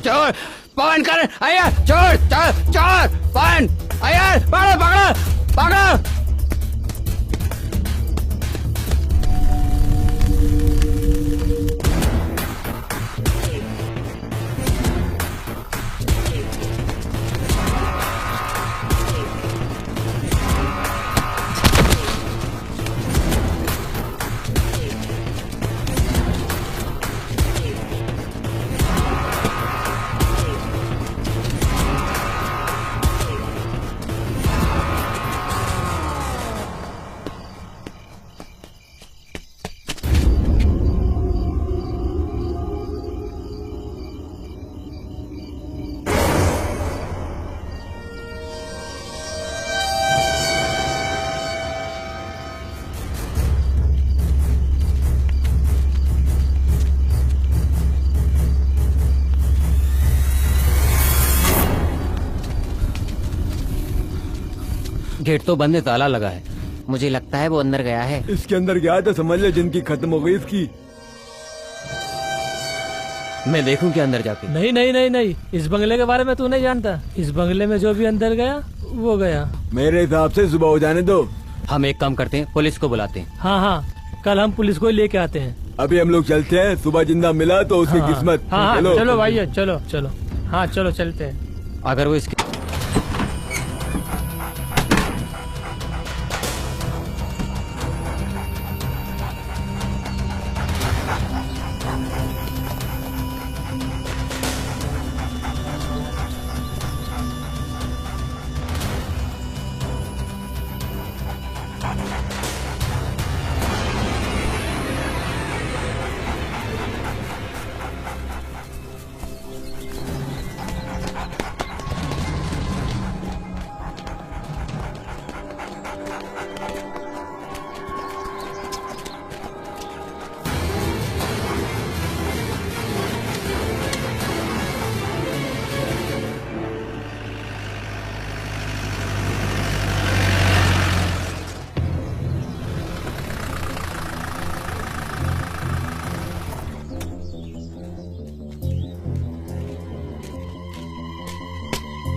चोर पवन कर अय्यर, चोर चोर चोर पवन अय्यर, पकड़ो पकड़ो पकड़ो। गेट तो बंद है, ताला लगा है। मुझे लगता है वो अंदर गया है। इसके अंदर गया तो समझ ले जिंदगी खत्म हो गई इसकी। मैं देखूं क्या अंदर जाके? नहीं नहीं नहीं नहीं, इस बंगले के बारे में तू नहीं जानता। इस बंगले में जो भी अंदर गया वो गया। मेरे हिसाब से सुबह हो जाने दो। हम एक काम करते हैं, पुलिस को बुलाते हैं। हाँ हाँ, कल हम पुलिस को लेके आते हैं। अभी हम लोग चलते हैं, सुबह जिंदा मिला तो उसकी हाँ, किस्मत। हाँ हाँ, चलो भाई, चलो चलो। हाँ चलो चलते हैं। अगर वो इसके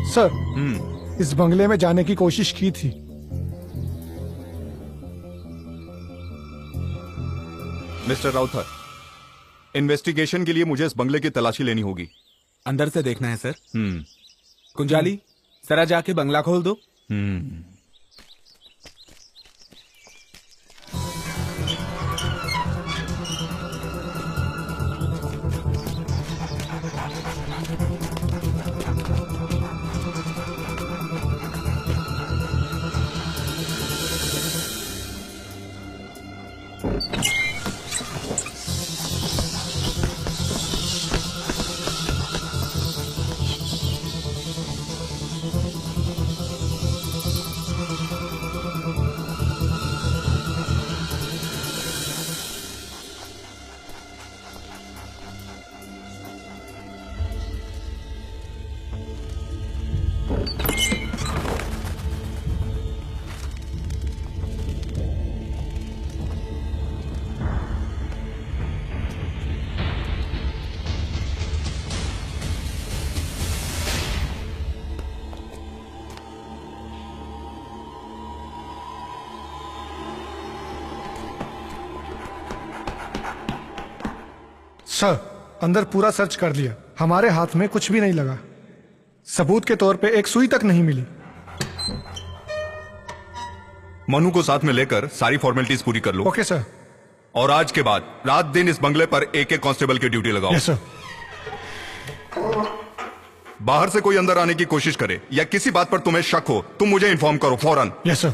सर, इस बंगले में जाने की कोशिश की थी। मिस्टर राउथर, इन्वेस्टिगेशन के लिए मुझे इस बंगले की तलाशी लेनी होगी। अंदर से देखना है सर। कुंजाली, जरा जाके बंगला खोल दो। सर, अंदर पूरा सर्च कर लिया, हमारे हाथ में कुछ भी नहीं लगा। सबूत के तौर पे एक सुई तक नहीं मिली। मनु को साथ में लेकर सारी फॉर्मेलिटीज पूरी कर लो। Okay sir. और आज के बाद रात दिन इस बंगले पर एक एक कांस्टेबल की ड्यूटी लगाओ। Yes sir. बाहर से कोई अंदर आने की कोशिश करे या किसी बात पर तुम्हें शक हो, तुम मुझे इन्फॉर्म करो फौरन। Yes sir.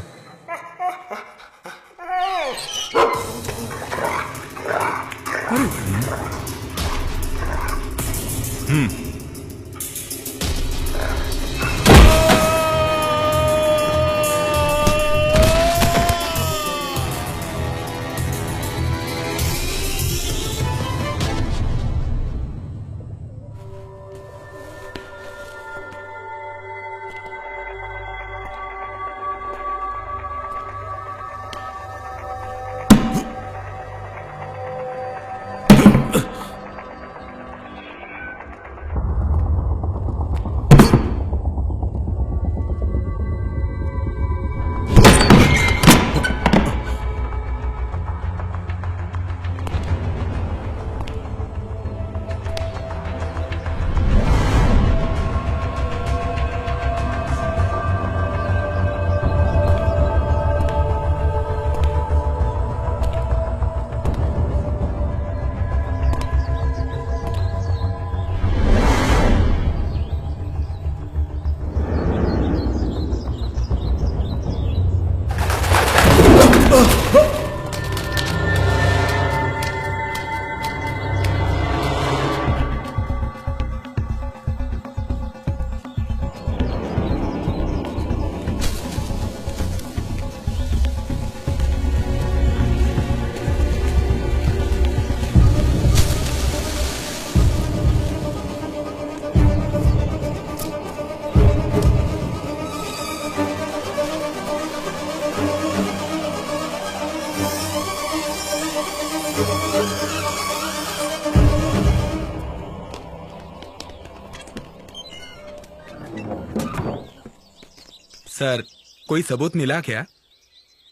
सर, कोई सबूत मिला क्या?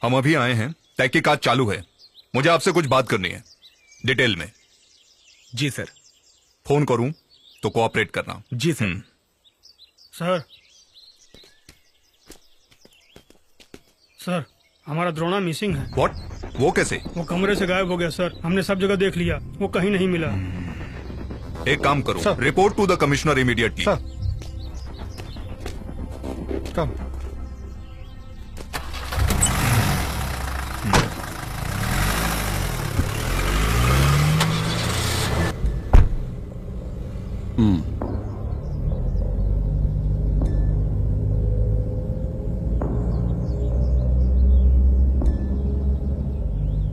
हम अभी आए हैं, तहकीकात चालू है। मुझे आपसे कुछ बात करनी है डिटेल में। जी सर। फोन करूं तो कोऑपरेट करना। जी सर। सर, सर, हमारा द्रोणा मिसिंग है। व्हाट? वो कैसे? वो कमरे से गायब हो गया सर। हमने सब जगह देख लिया, वो कहीं नहीं मिला। एक काम करो, sir. Report to the commissioner immediately. Sir, come.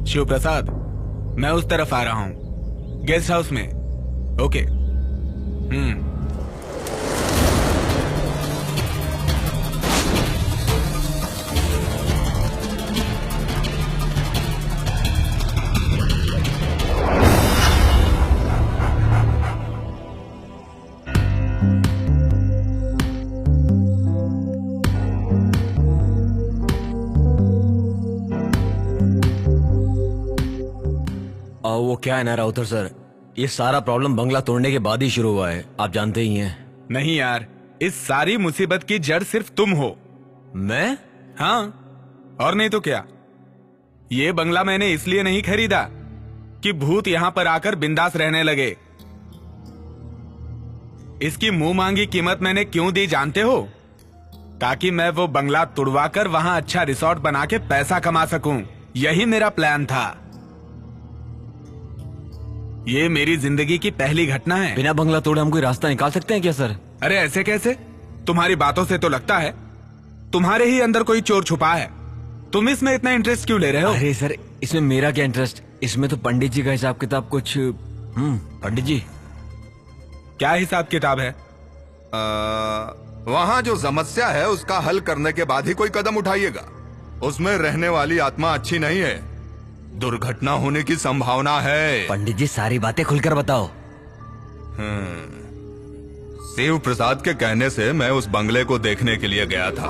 Shiv Prasad, मैं उस तरफ आ रहा हूं, गेस्ट हाउस में। ओके। वो क्या है ना राउतर सर, ये सारा प्रॉब्लम बंगला तोड़ने के बाद ही शुरू हुआ है, आप जानते ही हैं। नहीं यार, इस सारी मुसीबत की जड़ सिर्फ तुम हो। मैं? हाँ, और नहीं तो क्या। ये बंगला मैंने इसलिए नहीं खरीदा कि भूत यहां पर आकर बिंदास रहने लगे। इसकी मुंह मांगी कीमत मैंने क्यों दी जानते हो? ताकि मैं वो बंगला तुड़वाकर वहां अच्छा रिसोर्ट बना के पैसा कमा सकूं। यही मेरा प्लान था। ये मेरी जिंदगी की पहली घटना है। बिना बंगला तोड़े हम कोई रास्ता निकाल सकते हैं क्या सर? अरे ऐसे कैसे? तुम्हारी बातों से तो लगता है तुम्हारे ही अंदर कोई चोर छुपा है। तुम इसमें इतना इंटरेस्ट क्यों ले रहे हो? अरे सर, इसमें मेरा क्या इंटरेस्ट? इसमें तो पंडित जी का हिसाब किताब कुछ। पंडित जी, क्या हिसाब किताब है? वहां जो समस्या है उसका हल करने के बाद ही कोई कदम उठाइएगा। उसमें रहने वाली आत्मा अच्छी नहीं है, दुर्घटना होने की संभावना है। पंडित जी सारी बातें खुलकर बताओ। शिव प्रसाद के कहने से मैं उस बंगले को देखने के लिए गया था।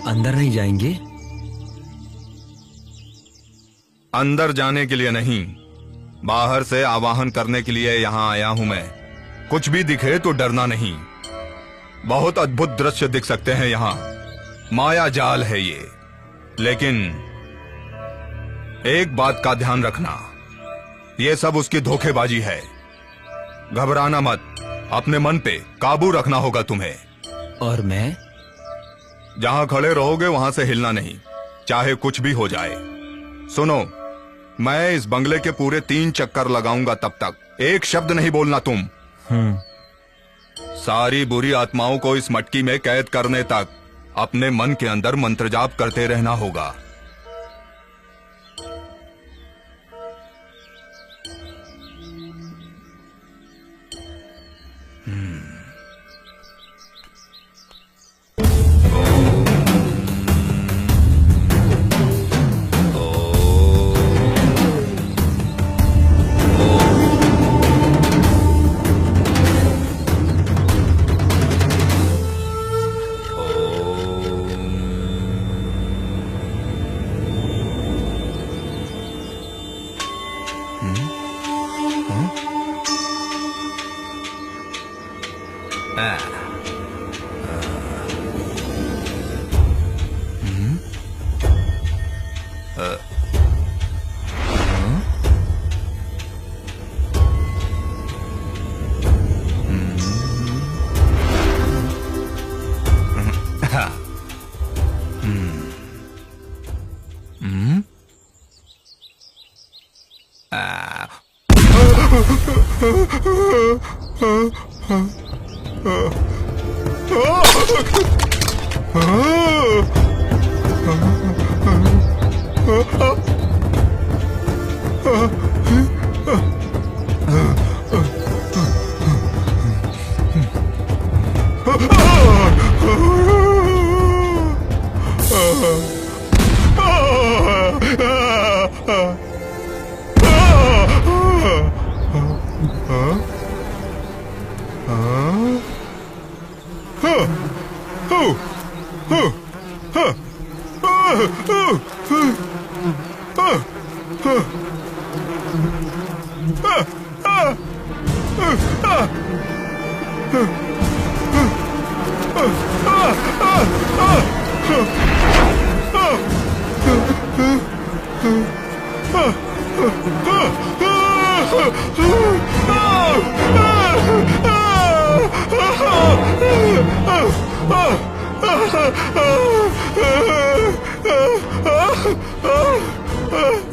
अंदर नहीं जाएंगे? अंदर जाने के लिए नहीं, बाहर से आवाहन करने के लिए यहाँ आया हूं मैं। कुछ भी दिखे तो डरना नहीं। बहुत अद्भुत दृश्य दिख सकते हैं यहाँ, माया जाल है ये। लेकिन एक बात का ध्यान रखना, ये सब उसकी धोखेबाजी है। घबराना मत, अपने मन पे काबू रखना होगा तुम्हें। और मैं? जहां खड़े रहोगे वहां से हिलना नहीं, चाहे कुछ भी हो जाए। सुनो, मैं इस बंगले के पूरे 3 चक्कर लगाऊंगा, तब तक एक शब्द नहीं बोलना तुम। सारी बुरी आत्माओं को इस मटकी में कैद करने तक अपने मन के अंदर मंत्र जाप करते रहना होगा।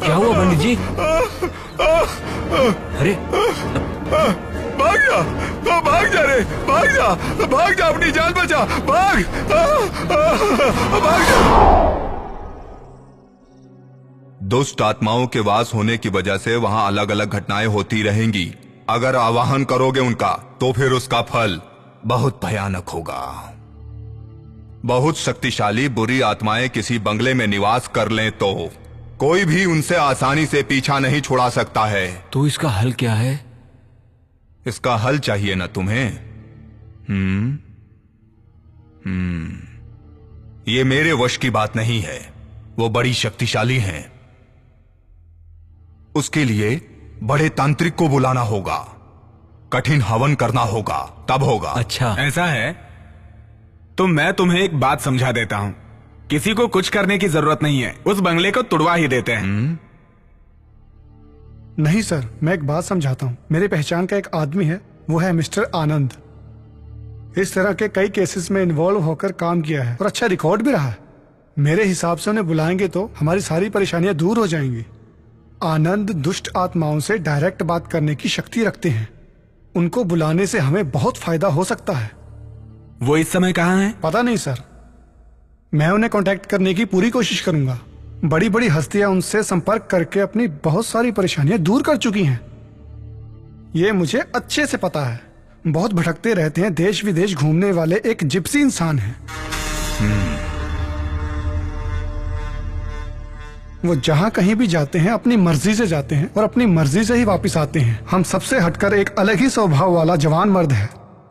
क्या हुआ पंडित जी? अरे भाग जा, भाग जा रे, भाग जा, भाग जा, अपनी जान बचा, भाग, भाग जा। दुष्ट आत्माओं के वास होने की वजह से वहां अलग अलग घटनाएं होती रहेंगी। अगर आवाहन करोगे उनका तो फिर उसका फल बहुत भयानक होगा। बहुत शक्तिशाली बुरी आत्माएं किसी बंगले में निवास कर लें तो कोई भी उनसे आसानी से पीछा नहीं छुड़ा सकता है। तो इसका हल क्या है? इसका हल चाहिए ना तुम्हें? ये मेरे वश की बात नहीं है, वो बड़ी शक्तिशाली हैं। उसके लिए बड़े तांत्रिक को बुलाना होगा, कठिन हवन करना होगा, तब होगा। अच्छा, ऐसा है तो मैं तुम्हें एक बात समझा देता हूं। किसी को कुछ करने की जरूरत नहीं है, उस बंगले को तुड़वा ही देते हैं। नहीं सर, मैं एक बात समझाता हूँ। मेरी पहचान का एक आदमी है, वो है मिस्टर आनंद। इस तरह के कई केसेस में इन्वॉल्व होकर काम किया है और अच्छा रिकॉर्ड भी रहा है। मेरे हिसाब से उन्हें बुलाएंगे तो हमारी सारी परेशानियां दूर हो जाएंगी। आनंद दुष्ट आत्माओं से डायरेक्ट बात करने की शक्ति रखते हैं। उनको बुलाने से हमें बहुत फायदा हो सकता है। वो इस समय कहाँ है? पता नहीं सर, मैं उन्हें कांटेक्ट करने की पूरी कोशिश करूंगा। बड़ी बड़ी हस्तियां उनसे संपर्क करके अपनी बहुत सारी परेशानियां दूर कर चुकी हैं। ये मुझे अच्छे से पता है। बहुत भटकते रहते हैं, देश विदेश घूमने वाले एक जिप्सी इंसान हैं। वो जहां कहीं भी जाते हैं अपनी मर्जी से जाते हैं और अपनी मर्जी से ही वापस आते हैं। हम सबसे हटकर एक अलग ही स्वभाव वाला जवान मर्द है,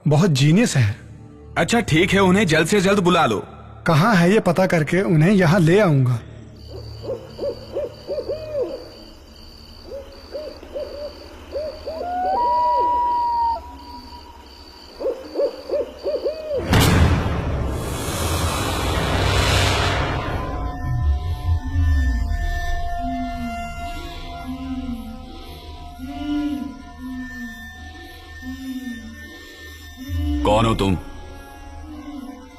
बहुत जीनियस है। अच्छा ठीक है, उन्हें जल्द से जल्द बुला लो। कहाँ है ये पता करके उन्हें यहाँ ले आऊंगा। कौन हो तुम?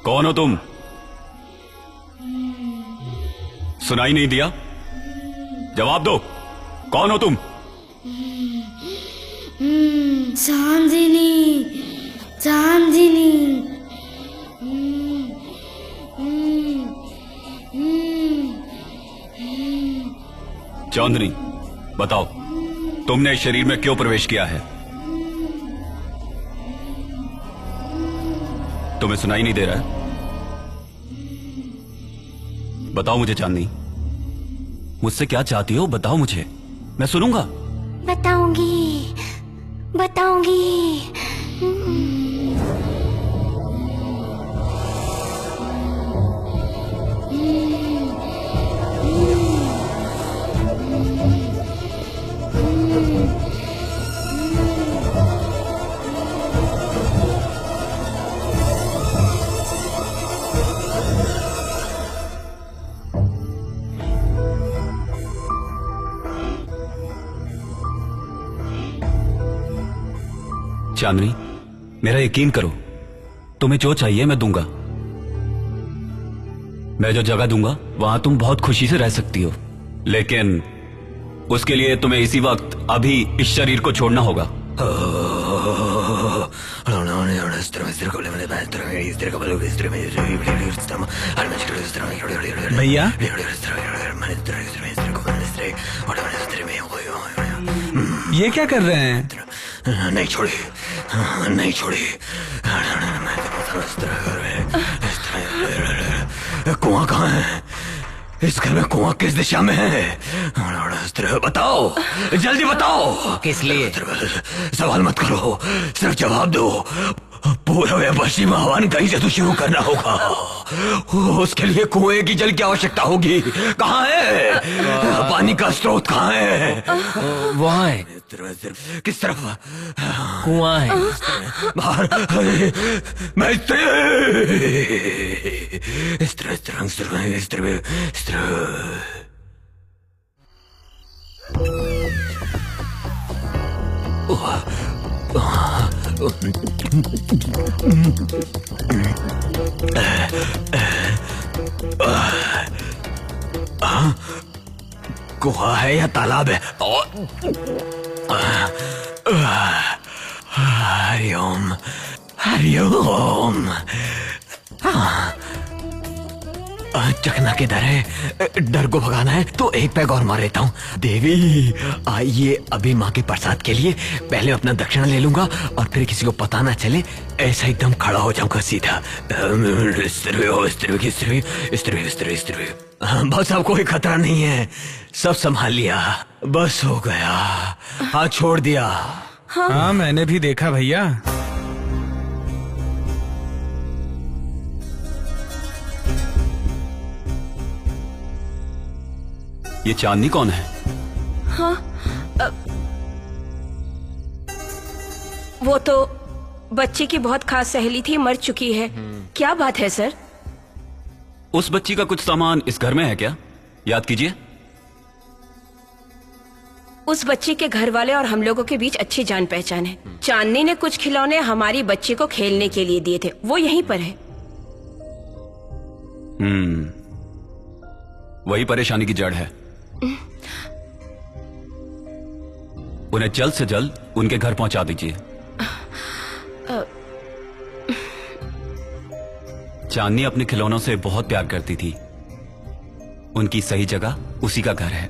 कौन हो तुम? सुनाई नहीं दिया? जवाब दो, कौन हो तुम? चांदनी, चांदनी। चांदनी, बताओ तुमने इस शरीर में क्यों प्रवेश किया है? तुम्हें सुनाई नहीं दे रहा है? बताओ मुझे चांदनी, मुझसे क्या चाहती हो? बताओ मुझे, मैं सुनूंगा। बताऊंगी, बताऊंगी। चांदनी, मेरा यकीन करो, तुम्हें जो चाहिए मैं दूंगा। मैं जो जगह दूंगा वहां तुम बहुत खुशी से रह सकती हो, लेकिन उसके लिए तुम्हें इसी वक्त अभी इस शरीर को छोड़ना होगा। भैया, ये क्या कर रहे हैं? नहीं छोड़ी, नहीं छोड़ी। कुआं कहाँ है? इस घर में कुआं किस दिशा में है? बताओ, जल्दी बताओ। किस लिए? सवाल मत करो, सिर्फ जवाब दो। पूर्व या पश्चिम आह्वान कहीं से तो शुरू करना होगा। उसके लिए कुएं की जल की आवश्यकता होगी। कहाँ है? पानी का स्रोत कहाँ है? वहाँ है। किस तरफ? कुआं है बाहर। मैं इस तरह गुहा है या तालाब है? हरिओम, हरिओम। चकना किधर है? डर को भगाना है तो एक पैग और मार लेता हूँ। देवी आइए, अभी माँ के प्रसाद के लिए पहले अपना दक्षिणा ले लूंगा और फिर किसी को पता ना चले, ऐसा एकदम खड़ा हो जाऊंगा सीधा। बस अब कोई खतरा नहीं है, सब संभाल लिया, बस हो गया। हाँ छोड़ दिया। हाँ मैंने भी देखा भैया। ये चांदनी कौन है? हाँ, वो तो बच्ची की बहुत खास सहेली थी, मर चुकी है। क्या बात है सर? उस बच्ची का कुछ सामान इस घर में है क्या? याद कीजिए। उस बच्ची के घर वाले और हम लोगों के बीच अच्छी जान पहचान है। चांदनी ने कुछ खिलौने हमारी बच्ची को खेलने के लिए दिए थे, वो यहीं पर है। वही परेशानी की जड़ है। उन्हें जल्द से जल्द उनके घर पहुंचा दीजिए। चांदनी अपने खिलौनों से बहुत प्यार करती थी। उनकी सही जगह उसी का घर है।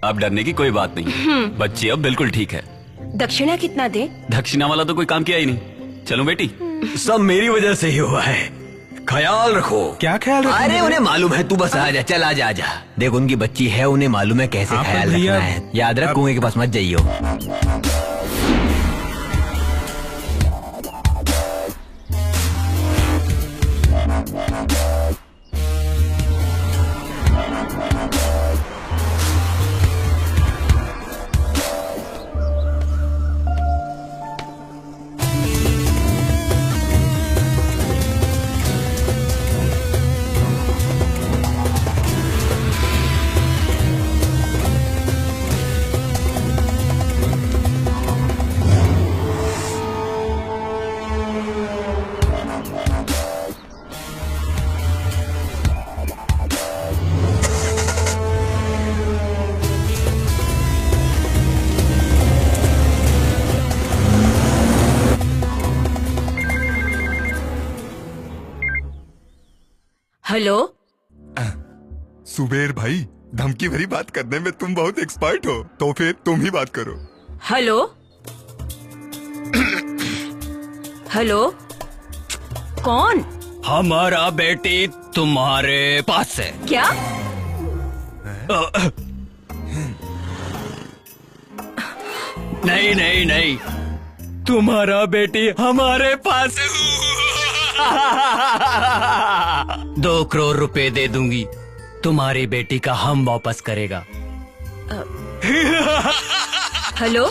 अब डरने की कोई बात नहीं, बच्ची अब बिल्कुल ठीक है। दक्षिणा कितना दे? दक्षिणा वाला तो कोई काम किया ही नहीं। चलो बेटी। सब मेरी वजह से ही हुआ है, ख्याल रखो। क्या ख्याल रखो? अरे उन्हें मालूम है, तू बस आ जा, चल आ जा। देख उनकी बच्ची है, उन्हें मालूम है कैसे ख्याल रखना है। याद रख, कुएं के पास मत जाइयो। हेलो। सुबेर भाई, धमकी भरी बात करने में तुम बहुत एक्सपर्ट हो, तो फिर तुम ही बात करो। हेलो। हेलो, कौन? हमारा बेटी तुम्हारे पास है। क्या? नहीं नहीं नहीं, तुम्हारा बेटी हमारे पास है। 2 करोड़ रुपए दे दूंगी, तुम्हारी बेटी का हम वापस करेगा। हेलो,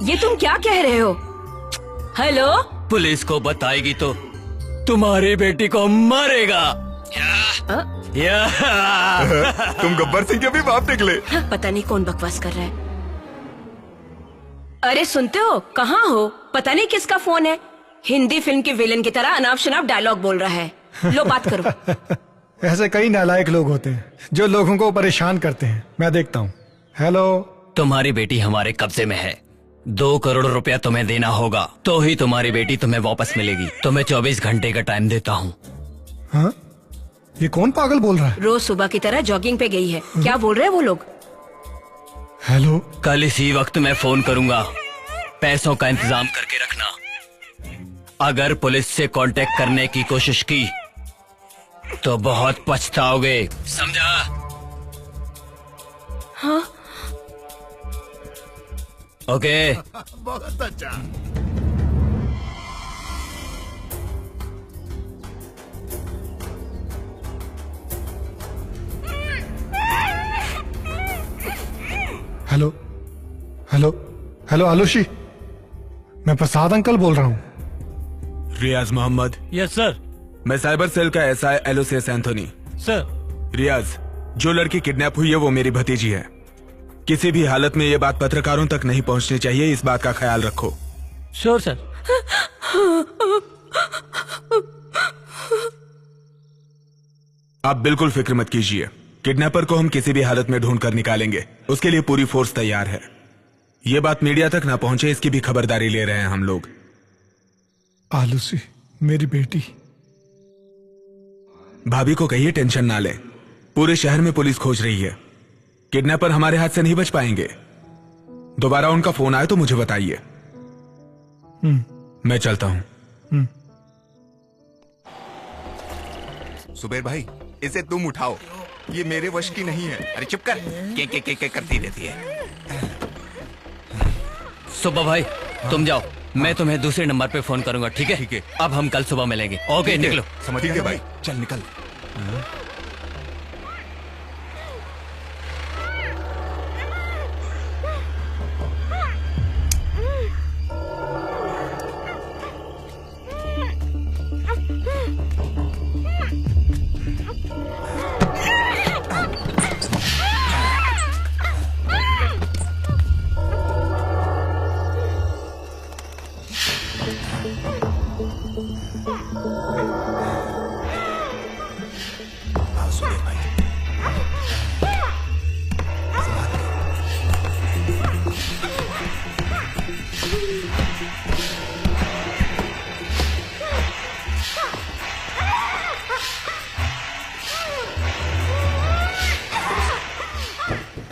ये तुम क्या कह रहे हो? हेलो। पुलिस को बताएगी तो तुम्हारी बेटी को मारेगा। तुम गब्बर सिंह के भी बाप निकले। पता नहीं कौन बकवास कर रहा है। अरे सुनते हो, कहाँ हो? पता नहीं किसका फोन है। हिंदी फिल्म के विलेन की तरह अनाप शनाप डायलॉग बोल रहा है। लो बात करो। ऐसे कई नालायक लोग होते हैं जो लोगों को परेशान करते हैं। मैं देखता हूँ। हेलो। तुम्हारी बेटी हमारे कब्जे में है। 2 करोड़ रुपया तुम्हें देना होगा, तो ही तुम्हारी बेटी तुम्हें वापस मिलेगी। तुम्हें 24 घंटे का टाइम देता हूँ। हाँ? ये कौन पागल बोल रहा है? रोज सुबह की तरह जॉगिंग पे गई है। क्या बोल रहे हैं वो लोग? हेलो। कल इसी वक्त मैं फोन करूंगा, पैसों का इंतजाम करके रखना। अगर पुलिस से कांटेक्ट करने की कोशिश की तो बहुत पछताओगे, समझा? हाँ। ओके। बहुत अच्छा। हेलो हेलो हेलो आलूशी, मैं प्रसाद अंकल बोल रहा हूँ। रियाज मोहम्मद। Yes sir. मैं साइबर सेल का SI Aloysius Anthony. Sir. Riyaz, जो लड़की किडनैप हुई है वो मेरी भतीजी है। किसी भी हालत में ये बात पत्रकारों तक नहीं पहुंचनी चाहिए, इस बात का ख्याल रखो। Sure sir. आप बिल्कुल फिक्र मत कीजिए, किडनैपर को हम किसी भी हालत में ढूंढ कर निकालेंगे। उसके लिए पूरी फोर्स तैयार है। ये बात मीडिया तक ना पहुंचे, इसकी भी खबरदारी ले रहे हैं हम लोग। आलूसी, मेरी बेटी। भाभी को कहिए टेंशन ना ले, पूरे शहर में पुलिस खोज रही है। किडनैपर हमारे हाथ से नहीं बच पाएंगे। दोबारा उनका फोन आए तो मुझे बताइए। मैं चलता हूं। सुबेर भाई, इसे तुम उठाओ, ये मेरे वश की नहीं है। अरे चुप कर, के करती रहती है। सुबह भाई तुम जाओ, मैं तुम्हें दूसरे नंबर पे फोन करूंगा, ठीक है? ठीक है। अब हम कल सुबह मिलेंगे। ओके, निकलो। समझ गए भाई, चल निकल।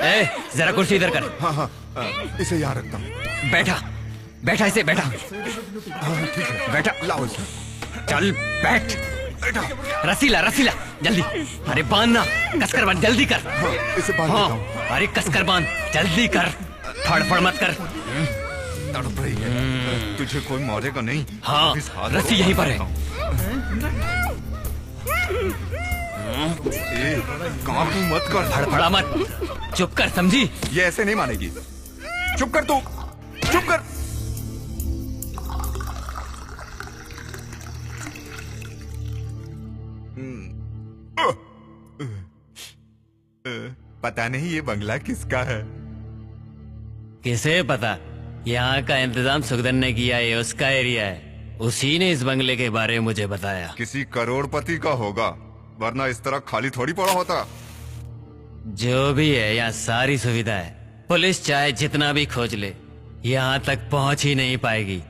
ए, जरा कुर्सी इधर कर। हाँ हाँ इसे यहाँ रखता हूँ। बैठा बैठा इसे बैठा। हाँ ठीक है बैठा। लाओ इसे। चल बैठ। रसीला रसीला जल्दी। अरे बांध ना, कसकर बांध, जल्दी कर। हाँ, इसे बांध देता हूँ। अरे कसकर बांध, जल्दी कर, फड़फड़ मत कर। तड़प रही है। तुझे कोई मारेगा नहीं। हाँ, इस हाथ रस्सी को यहीं पर है। काम मत कर। फड़फड़ा मत, चुप कर, समझी? ये ऐसे नहीं मानेगी। चुप कर तू, चुप कर। पता नहीं ये बंगला किसका है। किसे पता? यहाँ का इंतजाम सुखदन ने किया है, उसका एरिया है। उसी ने इस बंगले के बारे में मुझे बताया। किसी करोड़पति का होगा, वरना इस तरह खाली थोड़ी पड़ा होता। जो भी है, यहाँ सारी सुविधा है। पुलिस चाहे जितना भी खोज ले, यहाँ तक पहुंच ही नहीं पाएगी।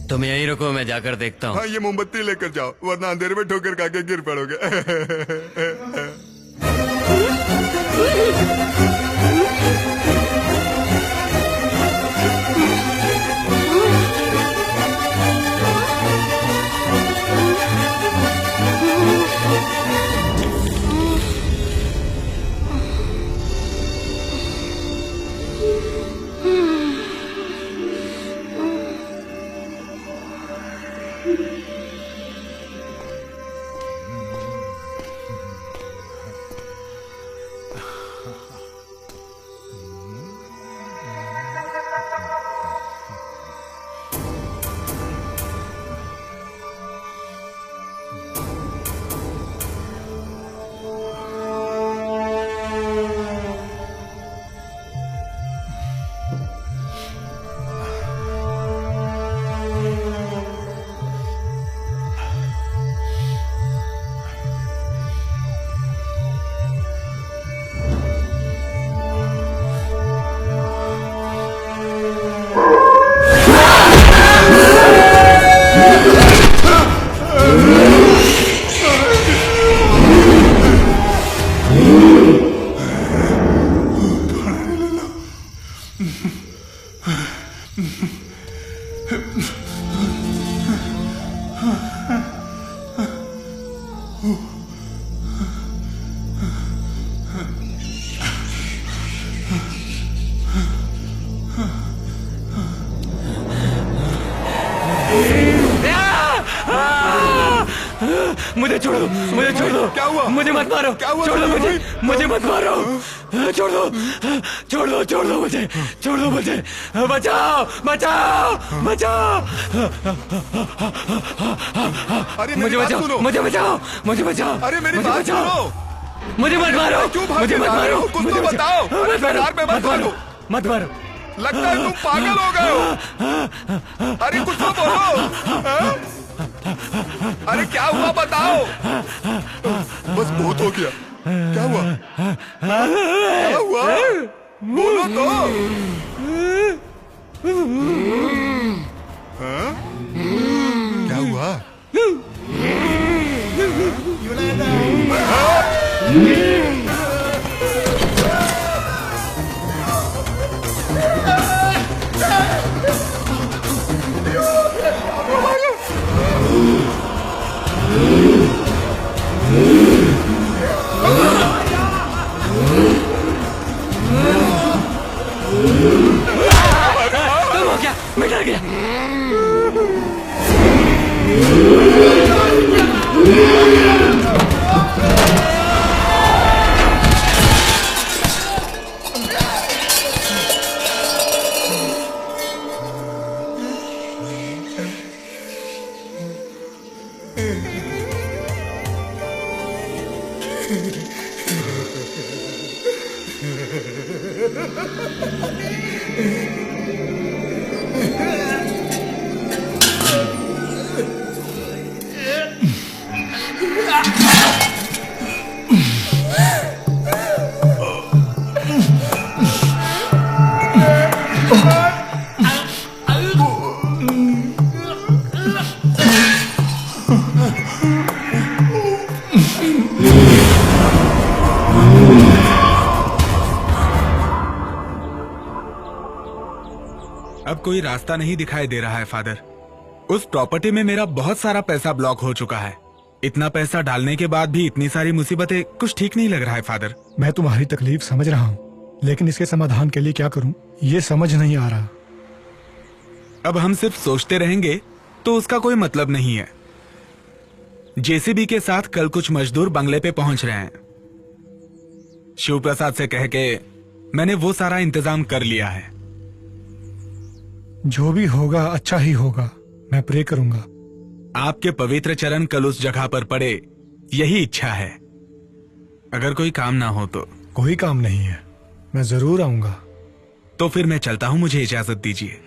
तुम यहीं रुको, मैं जाकर देखता हूँ। हाँ, ये मोमबत्ती लेकर जाओ, वरना अंधेरे में ठोकर खा के गिर पड़ोगे। मुझे छोड़ दो, मुझे छोड़ दो। क्या हुआ? मुझे मत मारो। क्या हुआ? छोड़ दो मुझे, मुझे मत मारो। छोड़ दो, छोड़ दो, छोड़ दो मुझे, छोड़ दो मुझे। बचाओ, बचाओ, बचाओ। अरे मुझे बचाओ, मुझे बचाओ, मुझे बचाओ। अरे मेरी मुझे बात बचाओ। सुनो। मुझे मत मारो, मुझे मत मारो। कुछ तो बताओ। मत मारो, मत मारो, मत मारो। लगता है तुम पागल हो गए हो। अरे कुछ तो बोलो। अरे क्या हुआ बताओ। बस बहुत हो गया। क्या हुआ? क्या हुआ? बोलो तो। क्या हुआ? हो गया, मैं डर गया। अब कोई रास्ता नहीं दिखाई दे रहा है फादर। उस प्रॉपर्टी में मेरा बहुत सारा पैसा ब्लॉक हो चुका है। इतना पैसा डालने के बाद भी इतनी सारी मुसीबतें, कुछ ठीक नहीं लग रहा है फादर। मैं तुम्हारी तकलीफ समझ रहा हूँ, लेकिन इसके समाधान के लिए क्या करूँ ये समझ नहीं आ रहा। अब हम सिर्फ सोचते रहेंगे तो उसका कोई मतलब नहीं है। जेसीबी के साथ कल कुछ मजदूर बंगले पे पहुंच रहे हैं। शिव प्रसाद से कह के मैंने वो सारा इंतजाम कर लिया है। जो भी होगा अच्छा ही होगा, मैं प्रे करूंगा। आपके पवित्र चरण कल उस जगह पर पड़े, यही इच्छा है। अगर कोई काम ना हो तो। कोई काम नहीं है, मैं जरूर आऊंगा। तो फिर मैं चलता हूं, मुझे इजाजत दीजिए।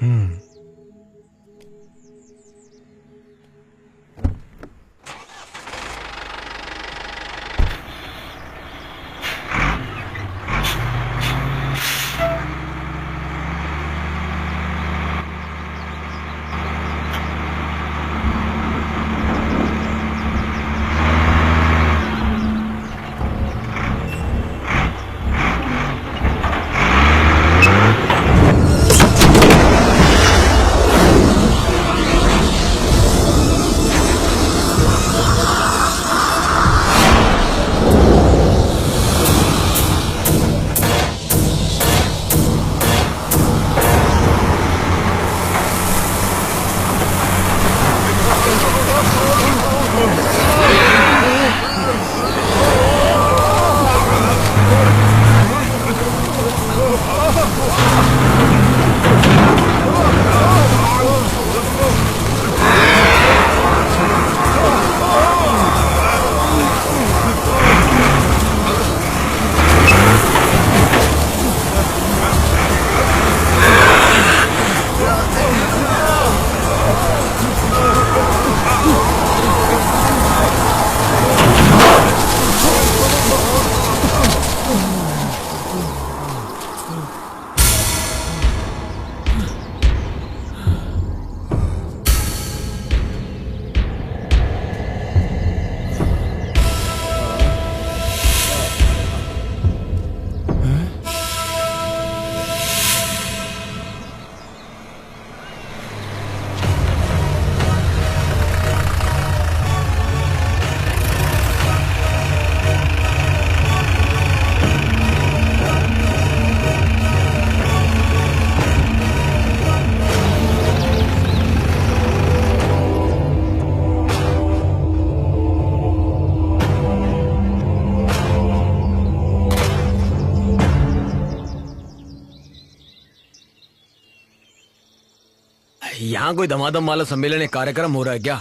यहाँ कोई धमाधम वाला सम्मेलन या कार्यक्रम हो रहा है क्या?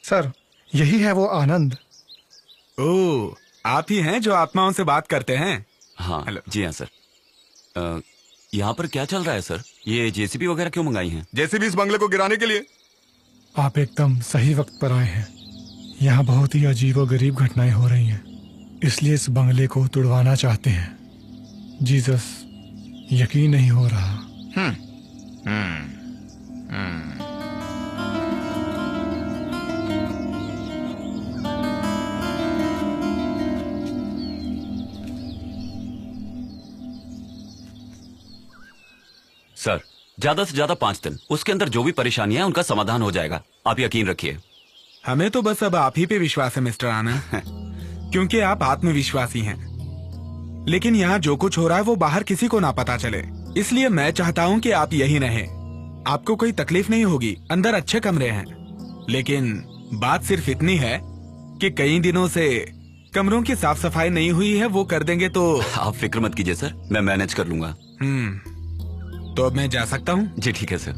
सर, यही है वो आनंद। ओह, आप ही हैं जो आत्माओं से बात करते हैं? हाँ, जी हाँ सर। यहाँ पर क्या चल रहा है सर? ये जेसीबी वगैरह क्यों मंगाई हैं? जेसीबी इस बंगले को गिराने के लिए। आप एकदम सही वक्त पर आए हैं। यहाँ बहुत ही अजीबोगरीब घटनाएं हो रही हैं, इसलिए इस बंगले को तुड़वाना चाहते हैं। जीसस, यकीन नहीं हो रहा। सर ज्यादा से ज्यादा 5 दिन, उसके अंदर जो भी परेशानी है उनका समाधान हो जाएगा, आप यकीन रखिए। हमें तो बस अब आप ही पे विश्वास है मिस्टर आनंद, क्योंकि आप आत्मविश्वासी हैं। लेकिन यहाँ जो कुछ हो रहा है वो बाहर किसी को ना पता चले, इसलिए मैं चाहता हूँ कि आप यहीं रहें। आपको कोई तकलीफ नहीं होगी, अंदर अच्छे कमरे हैं। लेकिन बात सिर्फ इतनी है कि कई दिनों से कमरों की साफ सफाई नहीं हुई है, वो कर देंगे तो। आप फिक्र मत कीजिए सर, मैं मैनेज कर लूंगा। तो अब मैं जा सकता हूँ? जी ठीक है सर।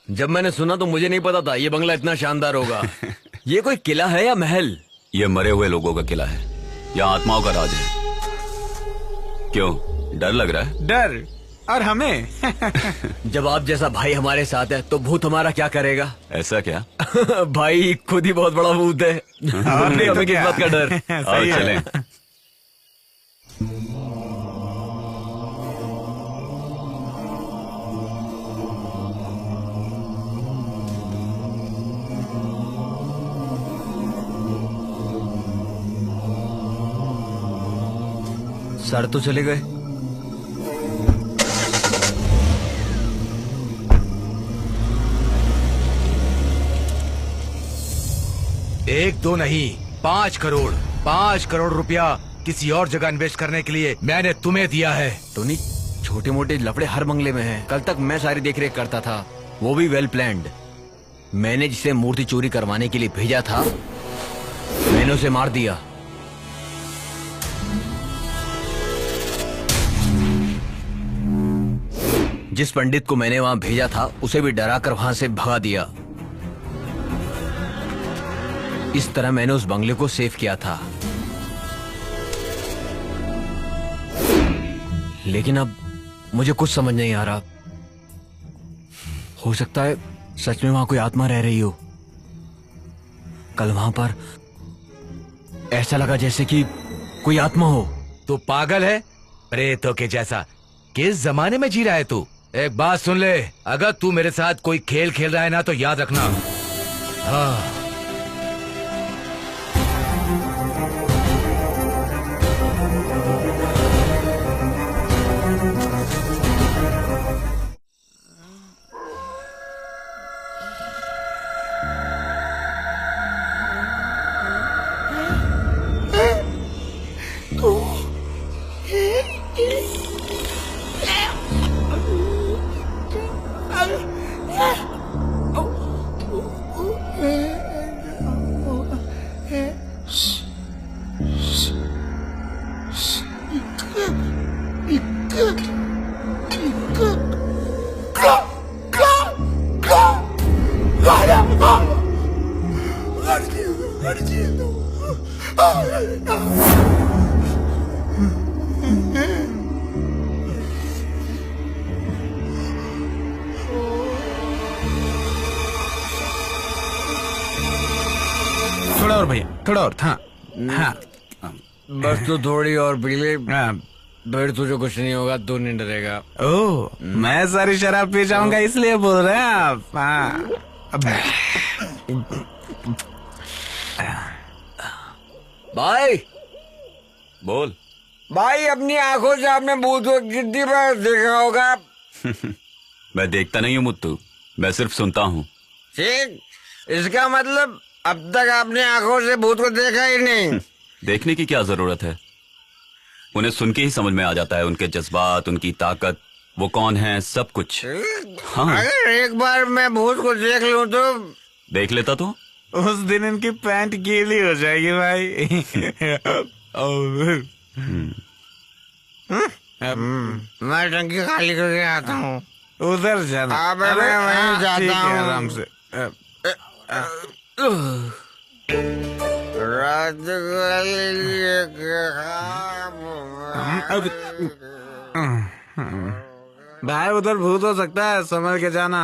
जब मैंने सुना तो मुझे नहीं पता था ये बंगला इतना शानदार होगा। ये कोई किला है या महल? ये मरे हुए लोगों का किला है, यहाँ आत्माओं का राज है। क्यों, डर लग रहा है? डर? और हमें? जब आप जैसा भाई हमारे साथ है तो भूत हमारा क्या करेगा? ऐसा क्या? भाई खुद ही बहुत बड़ा भूत है। हमें किस बात का डर? और चलें। सर तो चले गए। एक दो नहीं, 5 करोड़, 5 करोड़ रुपया किसी और जगह इन्वेस्ट करने के लिए मैंने तुम्हें दिया है। टोनी, छोटे मोटे लफड़े हर बंगले में हैं। कल तक मैं सारी देखरेख करता था, वो भी वेल प्लान्ड। मैंने जिसे मूर्ति चोरी करवाने के लिए भेजा था, मैंने उसे मार दिया। जिस पंडित को मैंने वहां भेजा था उसे भी डराकर वहां से भगा दिया। इस तरह मैंने उस बंगले को सेव किया था। लेकिन अब मुझे कुछ समझ नहीं आ रहा। हो सकता है सच में वहां कोई आत्मा रह रही हो। कल वहां पर ऐसा लगा जैसे कि कोई आत्मा हो। तू पागल है? प्रेतों के जैसा किस जमाने में जी रहा है तू? एक बात सुन ले, अगर तू मेरे साथ कोई खेल खेल रहा है ना तो याद रखना। हाँ। थोड़ा और भैया, थोड़ा और। हाँ हाँ, बस तू थोड़ी और पी ले, फिर तुझे कुछ नहीं होगा, तू नहीं डरेगा। ओह, मैं सारी शराब पी जाऊंगा इसलिए बोल रहे हैं आप? हाँ। भाई बोल। भाई, अपनी आंखों से आपने भूत को कितनी बार देखा होगा? मैं देखता नहीं हूँ मुत्तू, मैं सिर्फ सुनता हूँ। ठीक, इसका मतलब अब तक आपने आंखों से भूत को देखा ही नहीं। देखने की क्या जरूरत है, उन्हें सुन के ही समझ में आ जाता है, उनके जज्बात, उनकी ताकत, वो कौन है, सब कुछ। हाँ। अगर एक बार मैं भूत को देख लूं तो? देख लेता तो उस दिन इनकी पैंट गीली हो जाएगी भाई। मैं टंकी खाली करके आता हूँ। उधर जाना। अब मैं वहीं जाता हूँ आराम से। रात भाई उधर भूत हो सकता है, संभल के जाना।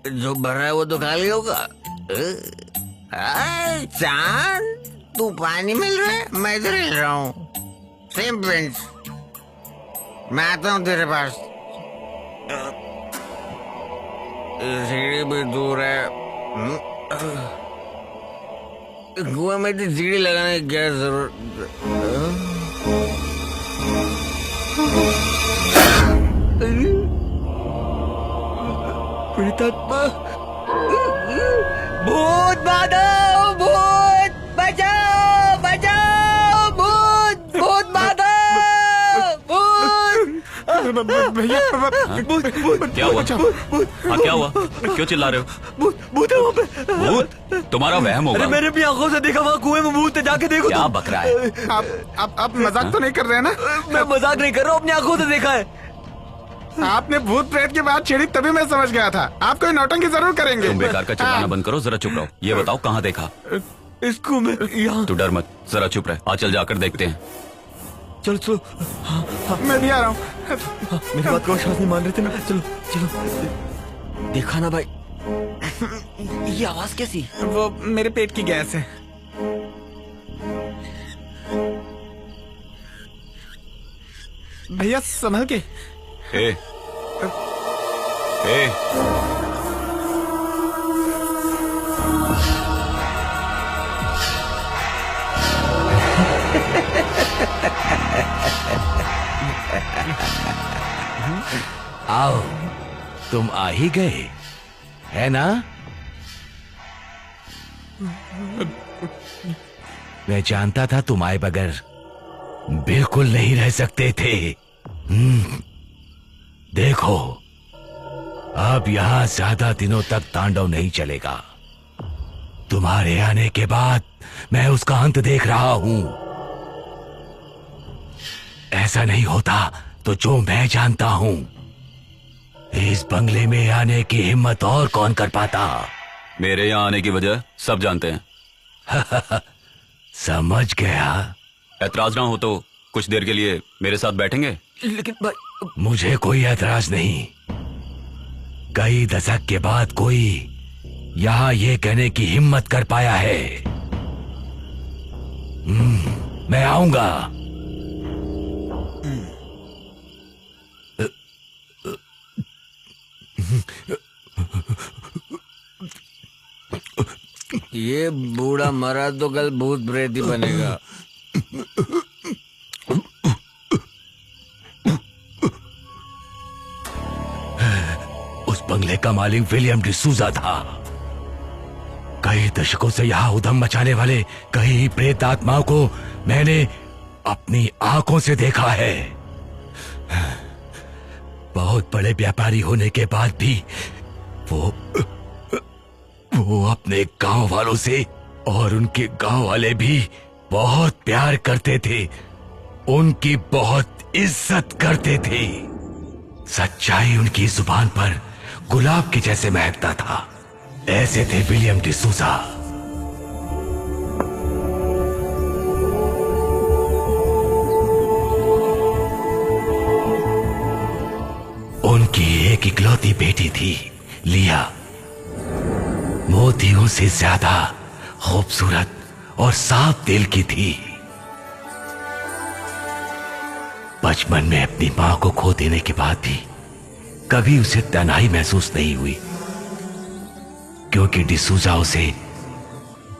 जो भर रहा है वो तो खाली होगा। चांद, तू पानी मिल रहा है, मैं इधर हिल रहा हूँ। सेम प्रिंस, मैं आता हूँ तेरे पास। सीढ़ी भी दूर है। कुएं में तो सीढ़ी लगाने की क्या जरूरत? प्रेतात्मा, भूत बाधव, भूत बचाओ, बचाओ, भूत, भूत बाधव, भूत। भैया क्या हुआ? हाँ, क्या हुआ? क्यों चिल्ला रहे हो? भूत है वहाँ पे। भूत? तुम्हारा वहम होगा। मैंने अपनी आंखों से देखा, वहाँ कुएं में भूत है, जाके देखो। क्या बक रहा है? आप मजाक तो नहीं कर रहे हैं ना? मैं मजाक नहीं कर रहा हूँ, अपनी आंखों से देखा है। आपने भूत प्रेत की बात छेड़ी तभी मैं समझ गया था। आप कोई नौटंकी जरूर करेंगे। तुम बेकार का चिल्लाना बंद करो, जरा चुप रहो। ये बताओ कहाँ देखा? इसको मैं यहाँ। तू डर मत, जरा चुप रहे। आ चल जाकर देखते हैं। चलो चलो। हाँ, मैं भी आ रहा हूँ। मेरी बात को विश्वास नहीं मान रहे थे ना। चलो चलो। देखा ना भाई, ये आवाज कैसी? वो मेरे पेट की गैस है। भैया संभल के। ए, ए, आओ, तुम आ ही गए, है ना? मैं जानता था तुम आए बगैर बिल्कुल नहीं रह सकते थे। देखो, अब यहां ज्यादा दिनों तक तांडव नहीं चलेगा। तुम्हारे आने के बाद मैं उसका अंत देख रहा हूं। ऐसा नहीं होता तो जो मैं जानता हूं, इस बंगले में आने की हिम्मत और कौन कर पाता? मेरे यहाँ आने की वजह सब जानते हैं। समझ गया। ऐतराज ना हो तो कुछ देर के लिए मेरे साथ बैठेंगे? लेकिन भाई, मुझे कोई ऐतराज नहीं। कई दशक के बाद कोई यहां ये कहने की हिम्मत कर पाया है। मैं आऊंगा। ये बूढ़ा मरा तो कल भूत प्रेत ही बनेगा। उस बंगले का मालिक विलियम डिसूजा था। कई दशकों से यहां उधम मचाने वाले कई प्रेत आत्माओं को मैंने अपनी आंखों से देखा है। बहुत बड़े व्यापारी होने के बाद भी वो अपने गांव वालों से और उनके गांव वाले भी बहुत प्यार करते थे, उनकी बहुत इज्जत करते थे। सच्चाई उनकी जुबान पर गुलाब के जैसे महकता था। ऐसे थे विलियम डिसूजा। उनकी एक इकलौती बेटी थी, लिया। मोतियों से ज्यादा खूबसूरत और साफ दिल की थी। बचपन में अपनी मां को खो देने के बाद भी कभी उसे तन्हाई महसूस नहीं हुई, क्योंकि डिसूजा उसे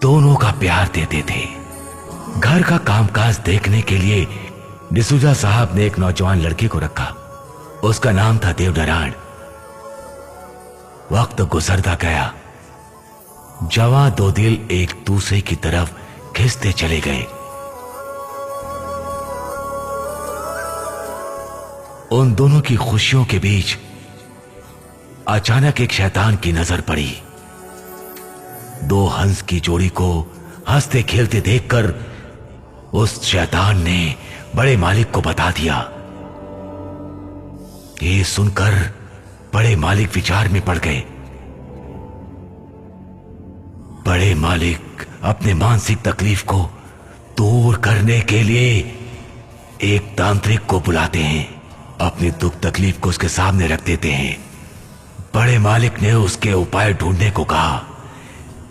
दोनों का प्यार देते थे। घर का कामकाज देखने के लिए डिसूजा साहब ने एक नौजवान लड़के को रखा। उसका नाम था देवनारायण। वक्त गुजरता गया, जवां दो दिल एक दूसरे की तरफ खिंचते चले गए। उन दोनों की खुशियों के बीच अचानक एक शैतान की नजर पड़ी। दो हंस की जोड़ी को हंसते खेलते देखकर उस शैतान ने बड़े मालिक को बता दिया। ये सुनकर बड़े मालिक विचार में पड़ गए। बड़े मालिक अपने मानसिक तकलीफ को दूर करने के लिए एक तांत्रिक को बुलाते हैं, अपनी दुख तकलीफ को उसके सामने रख देते हैं। बड़े मालिक ने उसके उपाय ढूंढने को कहा।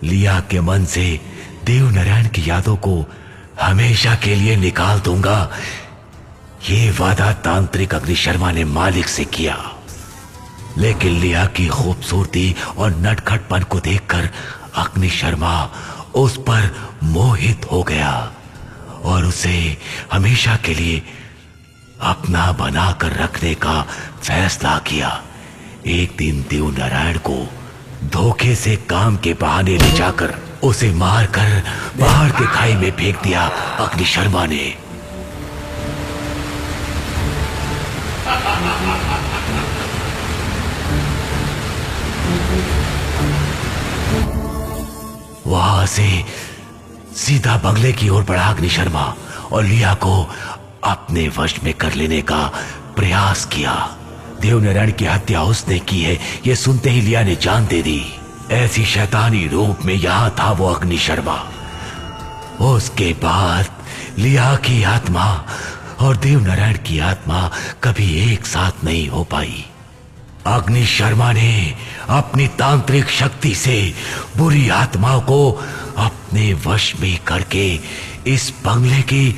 लिया के मन से देवनारायण की यादों को हमेशा के लिए निकाल दूंगा, ये वादा तांत्रिक अग्नि शर्मा ने मालिक से किया। लेकिन लिया की खूबसूरती और नटखटपन को देखकर अग्नि शर्मा उस पर मोहित हो गया और उसे हमेशा के लिए अपना बनाकर रखने का फैसला किया। एक दिन देवनारायण को धोखे से काम के बहाने ले जाकर उसे मारकर बाहर के खाई में फेंक दिया अग्नि शर्मा ने। वहां से सीधा बंगले की ओर बढ़ा अग्नि शर्मा और लिया को अपने वश में कर लेने का प्रयास किया। देवनारायण की हत्या उसने की है ये सुनते ही लिया ने जान दे दी। ऐसी शैतानी रूप में यहां था वो अग्नि शर्मा। उसके बाद लिया की आत्मा और देवनारायण की आत्मा कभी एक साथ नहीं हो पाई। अग्नि शर्मा ने अपनी तांत्रिक शक्ति से बुरी आत्माओं को अपने वश में करके इस बंगले के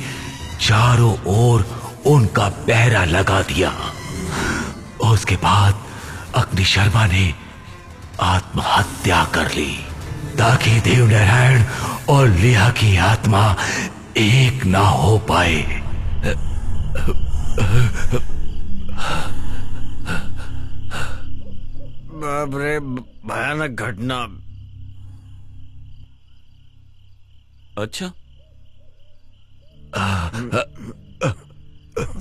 चारों ओर उनका पहरा लगा दिया। उसके बाद अग्नि शर्मा ने आत्महत्या कर ली ताकि देवनारायण और लिया की आत्मा एक ना हो पाए। बाप रे, भयानक घटना। अच्छा,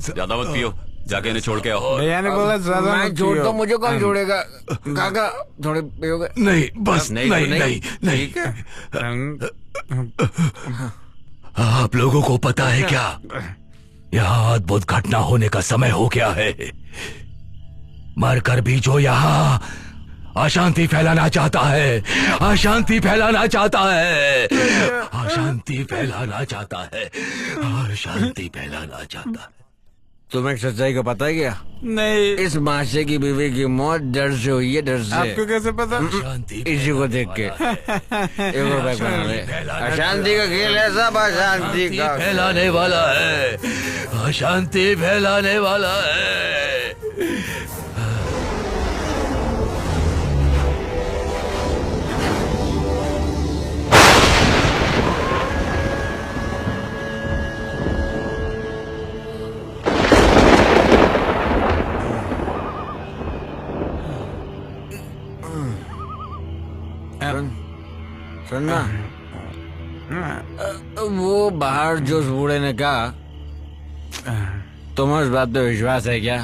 ज्यादा मत पियो, जाके इन्हें छोड़ के आओ। भैया ने बोला ज्यादा मैं मत छोड़ता पियो। हूँ, मुझे कौन छोड़ेगा? काका थोड़े पियोगे? नहीं, बस नहीं। ठीक है। आप लोगों को पता है क्या, यहाँ अद्भुत घटना होने का समय हो गया है। मरकर भी जो यहाँ अशांति फैलाना चाहता है, अशांति फैलाना चाहता है, अशांति फैलाना चाहता है, अशांति फैलाना चाहता है। तुम्हें एक सच्चाई का पता है क्या? नहीं। इस माशे की बीवी की मौत डर से हुई है, डर से। आपको कैसे पता? इसी को देख के। अशांति का खेल है, सब अशांति का फैलाने वाला है, अशांति फैलाने वाला है। सुनना, वो बाहर जो उस बूढ़े ने कहा, तुम्हें उस बात पे विश्वास है क्या?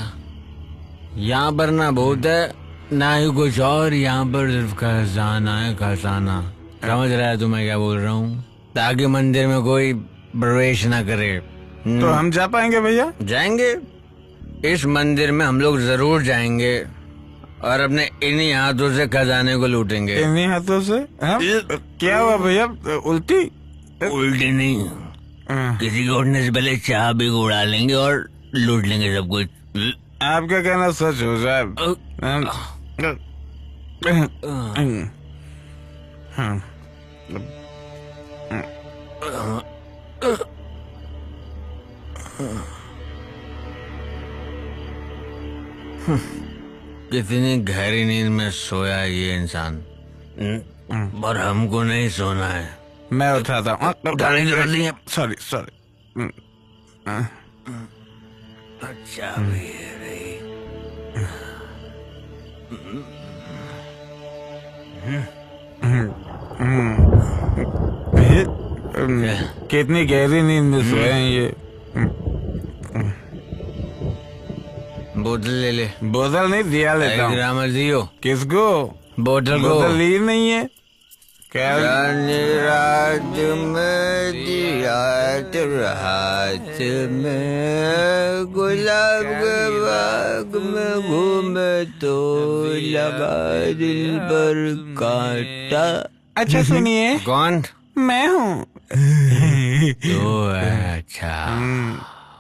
यहाँ पर ना भूत है ना ही कुछ और, यहाँ पर सिर्फ खजाना है, खजाना। समझ रहा है तुम्हें क्या बोल रहा हूँ? ताकि मंदिर में कोई प्रवेश ना करे। तो हम जा पाएंगे भैया? जाएंगे, इस मंदिर में हम लोग जरूर जाएंगे और अपने इन्हीं हाथों से खजाने को लूटेंगे। इन्हीं हाथों से? क्या हुआ भैया, उल्टी? उल्टी नहीं, किसी को उठने से पहले चाह भी उड़ा लेंगे और लूट लेंगे सब कुछ। आपका कहना सच हो साहब। कितनी गहरी नींद में सोया है ये इंसान, पर हमको नहीं सोना है। मैं उठाता हूँ। उठाने की जरूरत नहीं है। Sorry sorry. अच्छा भी है भाई। कितनी गहरी नींद में सोए हैं ये। बोतल ले ले। बोतल नहीं, दिया लेता हूँ। ग्रामर दियो। किसको? बोतल को। बोतल ली नहीं है क्या? रात में दिया तेरे हाथ में, गुलाब के बाग में घूमे तो लगा दिल पर कांटा। अच्छा सुनिए। कौन? मैं हूँ। तो है, अच्छा।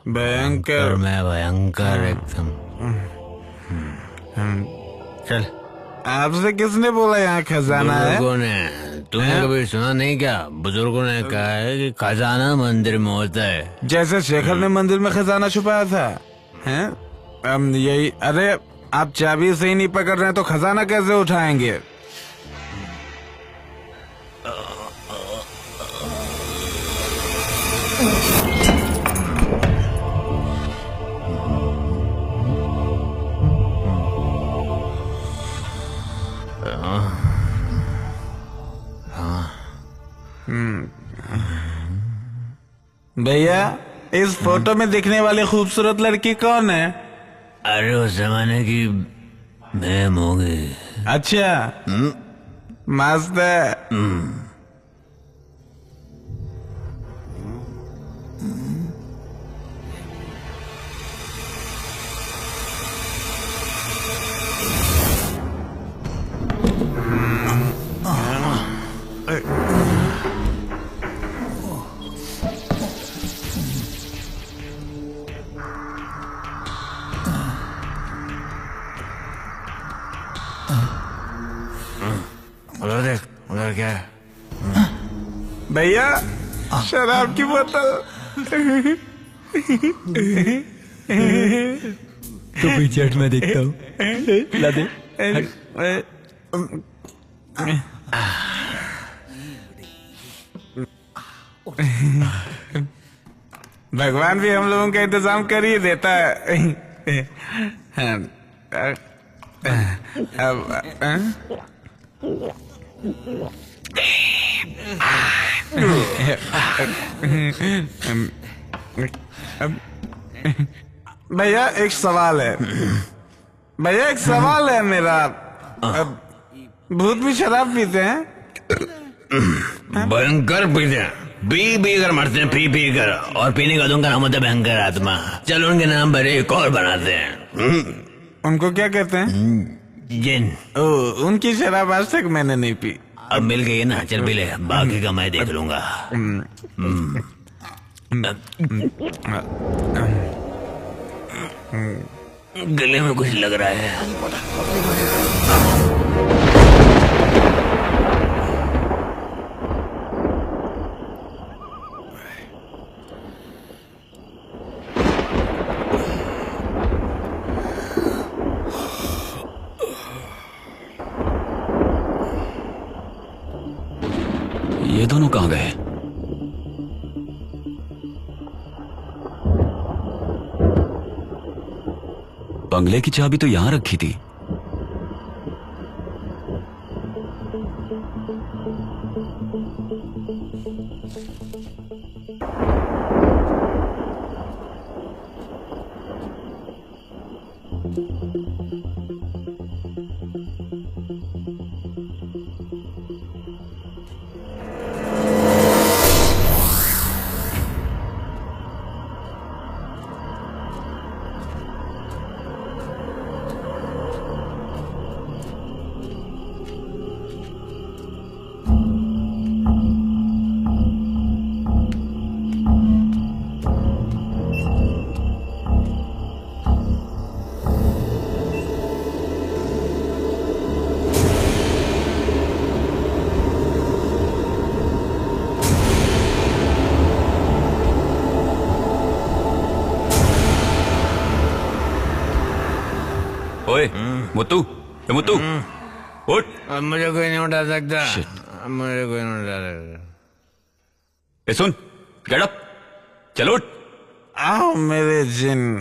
भयंकर। मैं भयंकर एकदम। चल। आपसे किसने बोला यहाँ खजाना है? बुजुर्गों ने। तुमने कभी सुना नहीं क्या? बुजुर्गों ने कहा है कि खजाना मंदिर में होता है। जैसे शेखर ने मंदिर में खजाना छुपाया था, हैं? यही। अरे आप चाबी से ही नहीं पकड़ रहे हैं तो खजाना कैसे उठाएंगे? भैया, इस फोटो में दिखने वाली खूबसूरत लड़की कौन है? अरे उस जमाने की मैम होगी। अच्छा, मस्त है। उधर देख, उधर क्या है? भैया, शराब की बोतल। तो पीछे हट, मैं देखता हूँ। ला दे। भगवान भी हम लोगों का इंतजाम कर ही देता है। भैया एक सवाल है। भैया एक सवाल है मेरा। भूत भी शराब पीते हैं? भयंकर पीते हैं, पी कर मरते हैं, पी कर। और पीने का उनका नाम होता है भयंकर आत्मा। चलो उनके नाम पर एक और बनाते हैं। उनको क्या कहते हैं? जिन। उनकी शराब आज तक मैंने नहीं पी। अब मिल गई ना, चल पी ले, बाकी का मैं देख लूंगा। गले में कुछ लग रहा है। ये दोनों कहाँ गए? बंगले की चाबी तो यहां रखी थी। ओए मुत्तू, मुत्तू उठ। मुझे कोई नहीं उठा सकता, मुझे कोई नहीं उठा सकता। सुन, गेट अप, चलो उठ। आओ मेरे जिन।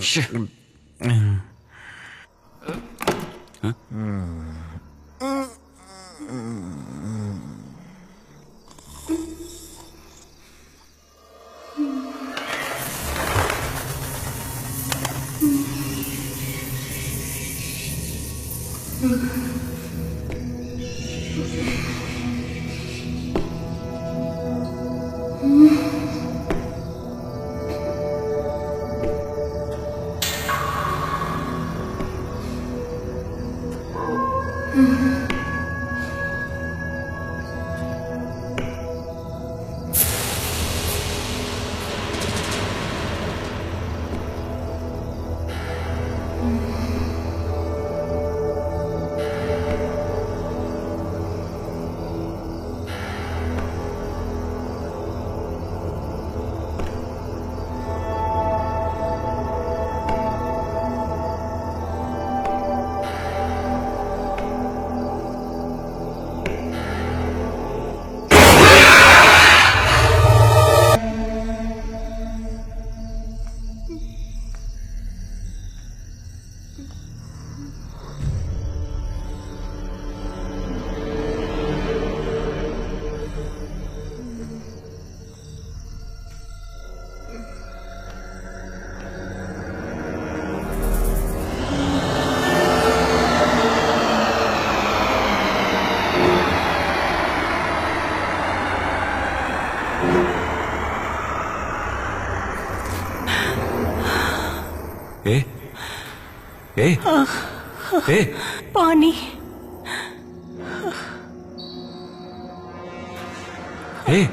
ए ए ए पानी। ए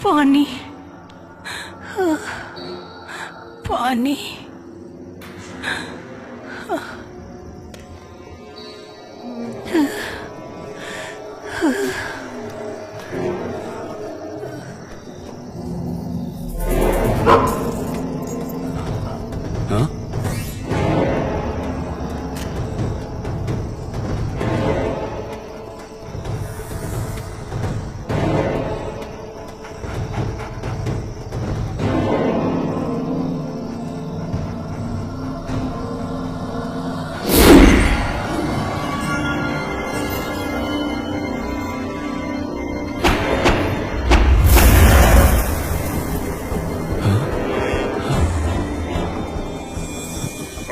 पानी पानी। हाँ?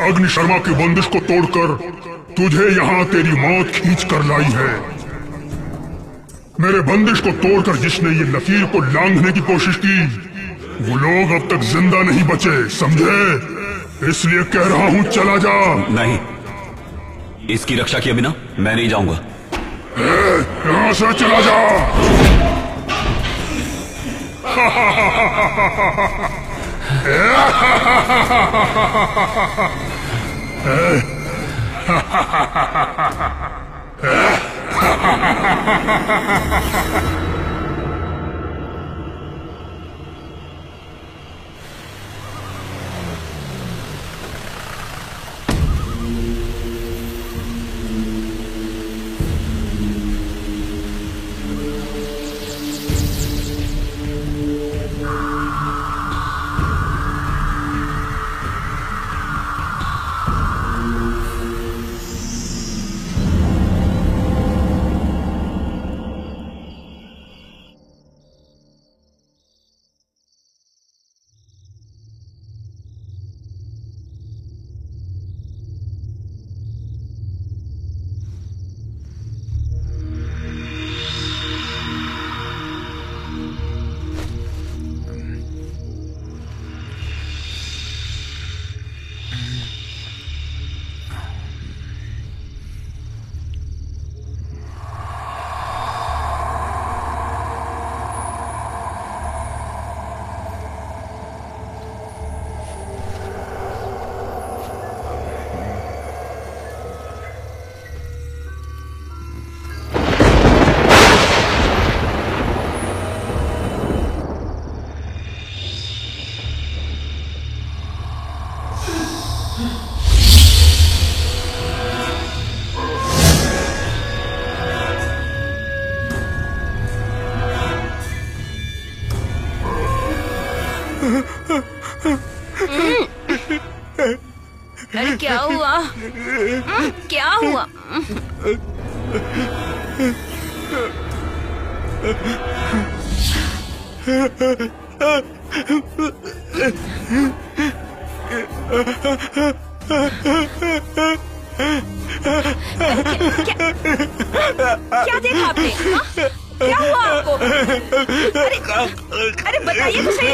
अग्नि शर्मा की बंदिश को तोड़कर तुझे यहाँ तेरी मौत खींच कर लाई है। मेरे बंदिश को तोड़कर जिसने ये लकीर को लांघने की कोशिश की वो लोग अब तक जिंदा नहीं बचे, समझे? इसलिए कह रहा हूँ चला जा। नहीं, इसकी रक्षा किए बिना मैं नहीं जाऊंगा। यहाँ से चला जा। अरे क्या हुआ? क्या हुआ? क्या देखा आपने? क्या हुआ आपको? अरे बताइए तो सही।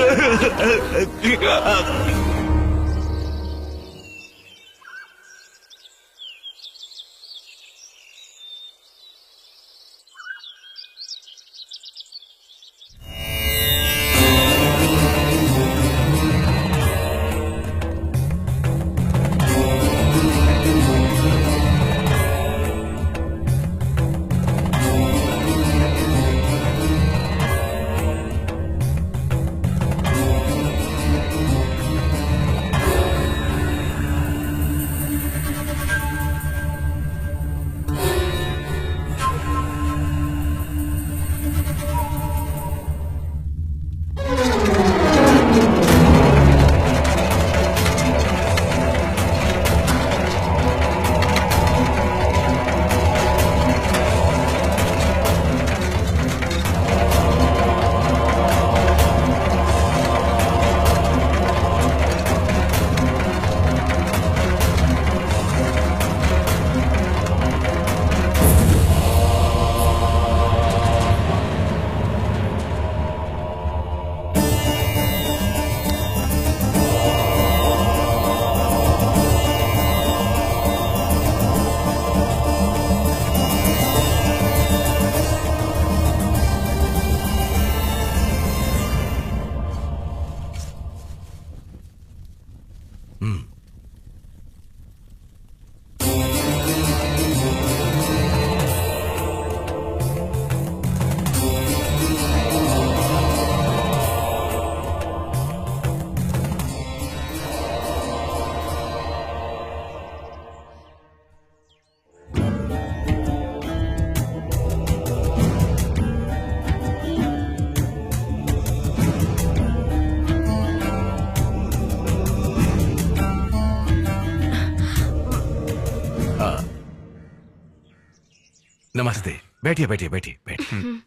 नमस्ते। बैठिए बैठिए बैठिए बैठिए।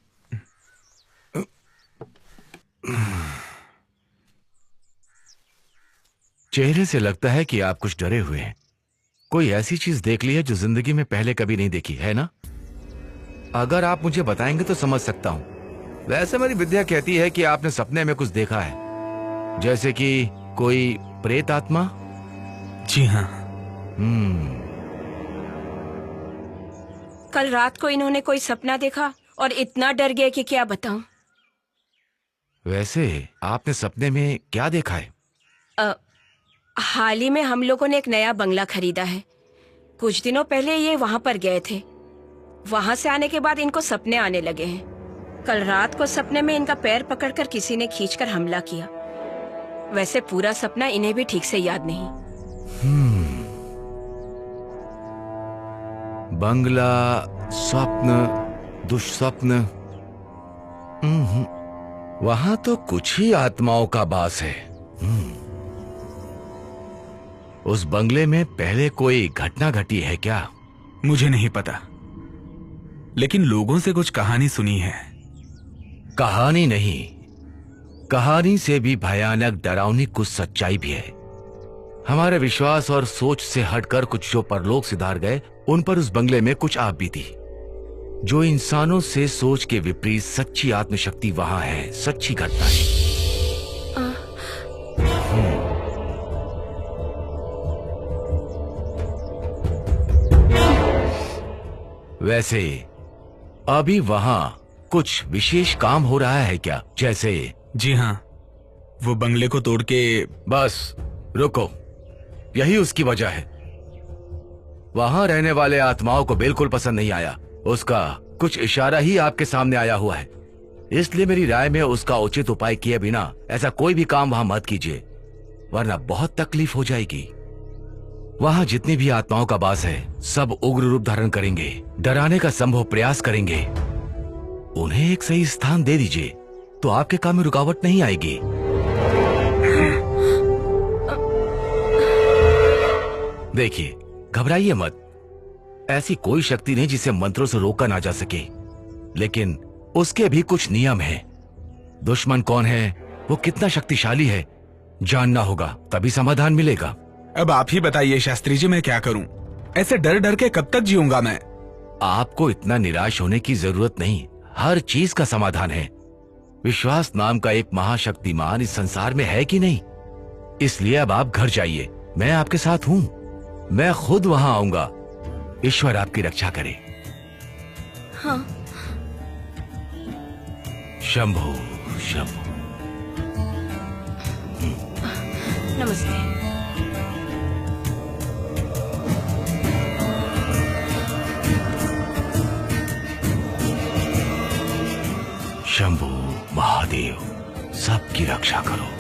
चेहरे से लगता है कि आप कुछ डरे हुए हैं। कोई ऐसी चीज देख ली है जो जिंदगी में पहले कभी नहीं देखी है ना? अगर आप मुझे बताएंगे तो समझ सकता हूं। वैसे मेरी विद्या कहती है कि आपने सपने में कुछ देखा है, जैसे कि कोई प्रेत आत्मा। जी हाँ। कल रात को इन्होंने कोई सपना देखा और इतना डर गए कि क्या बताऊं। वैसे आपने सपने में क्या देखा है? हाल ही में हम लोगों ने एक नया बंगला खरीदा है। कुछ दिनों पहले ये वहां पर गए थे। वहां से आने के बाद इनको सपने आने लगे हैं। कल रात को सपने में इनका पैर पकड़कर किसी ने खींचकर हमला किया। वैसे पूरा सपना इन्हें भी ठीक से याद नहीं। बंगला, स्वप्न, दुष्स्वप्न। वहां तो कुछ ही आत्माओं का वास है। उस बंगले में पहले कोई घटना घटी है क्या? मुझे नहीं पता, लेकिन लोगों से कुछ कहानी सुनी है। कहानी नहीं, कहानी से भी भयानक डरावनी कुछ सच्चाई भी है। हमारे विश्वास और सोच से हटकर कुछ जो परलोक सिधार गए, उन पर उस बंगले में कुछ आप बीती। जो इंसानों से सोच के विपरीत सच्ची आत्मशक्ति वहां है, सच्ची घटना है। वैसे अभी वहां कुछ विशेष काम हो रहा है क्या? जैसे? जी हाँ, वो बंगले को तोड़ के। बस रुको, यही उसकी वजह है। वहां रहने वाले आत्माओं को बिल्कुल पसंद नहीं आया। उसका कुछ इशारा ही आपके सामने आया हुआ है। इसलिए मेरी राय में उसका उचित उपाय किए बिना ऐसा कोई भी काम वहां मत कीजिए, वरना बहुत तकलीफ हो जाएगी। वहां जितनी भी आत्माओं का वास है, सब उग्र रूप धारण करेंगे, डराने का संभव प्रयास करेंगे। उन्हें एक सही स्थान दे दीजिए तो आपके काम में रुकावट नहीं आएगी। देखिए, घबराइए मत। ऐसी कोई शक्ति नहीं जिसे मंत्रों से रोका ना जा सके, लेकिन उसके भी कुछ नियम हैं। दुश्मन कौन है, वो कितना शक्तिशाली है, जानना होगा, तभी समाधान मिलेगा। अब आप ही बताइए शास्त्री जी, मैं क्या करूं? ऐसे डर डर के कब तक जीऊंगा मैं? आपको इतना निराश होने की जरूरत नहीं। हर चीज का समाधान है। विश्वास नाम का एक महाशक्तिमान इस संसार में है कि नहीं? इसलिए अब आप घर जाइए, मैं आपके साथ हूं। मैं खुद वहां आऊंगा। ईश्वर आपकी रक्षा करे। हाँ। शंभो शंभो। नमस्ते। शंभो महादेव, सबकी रक्षा करो।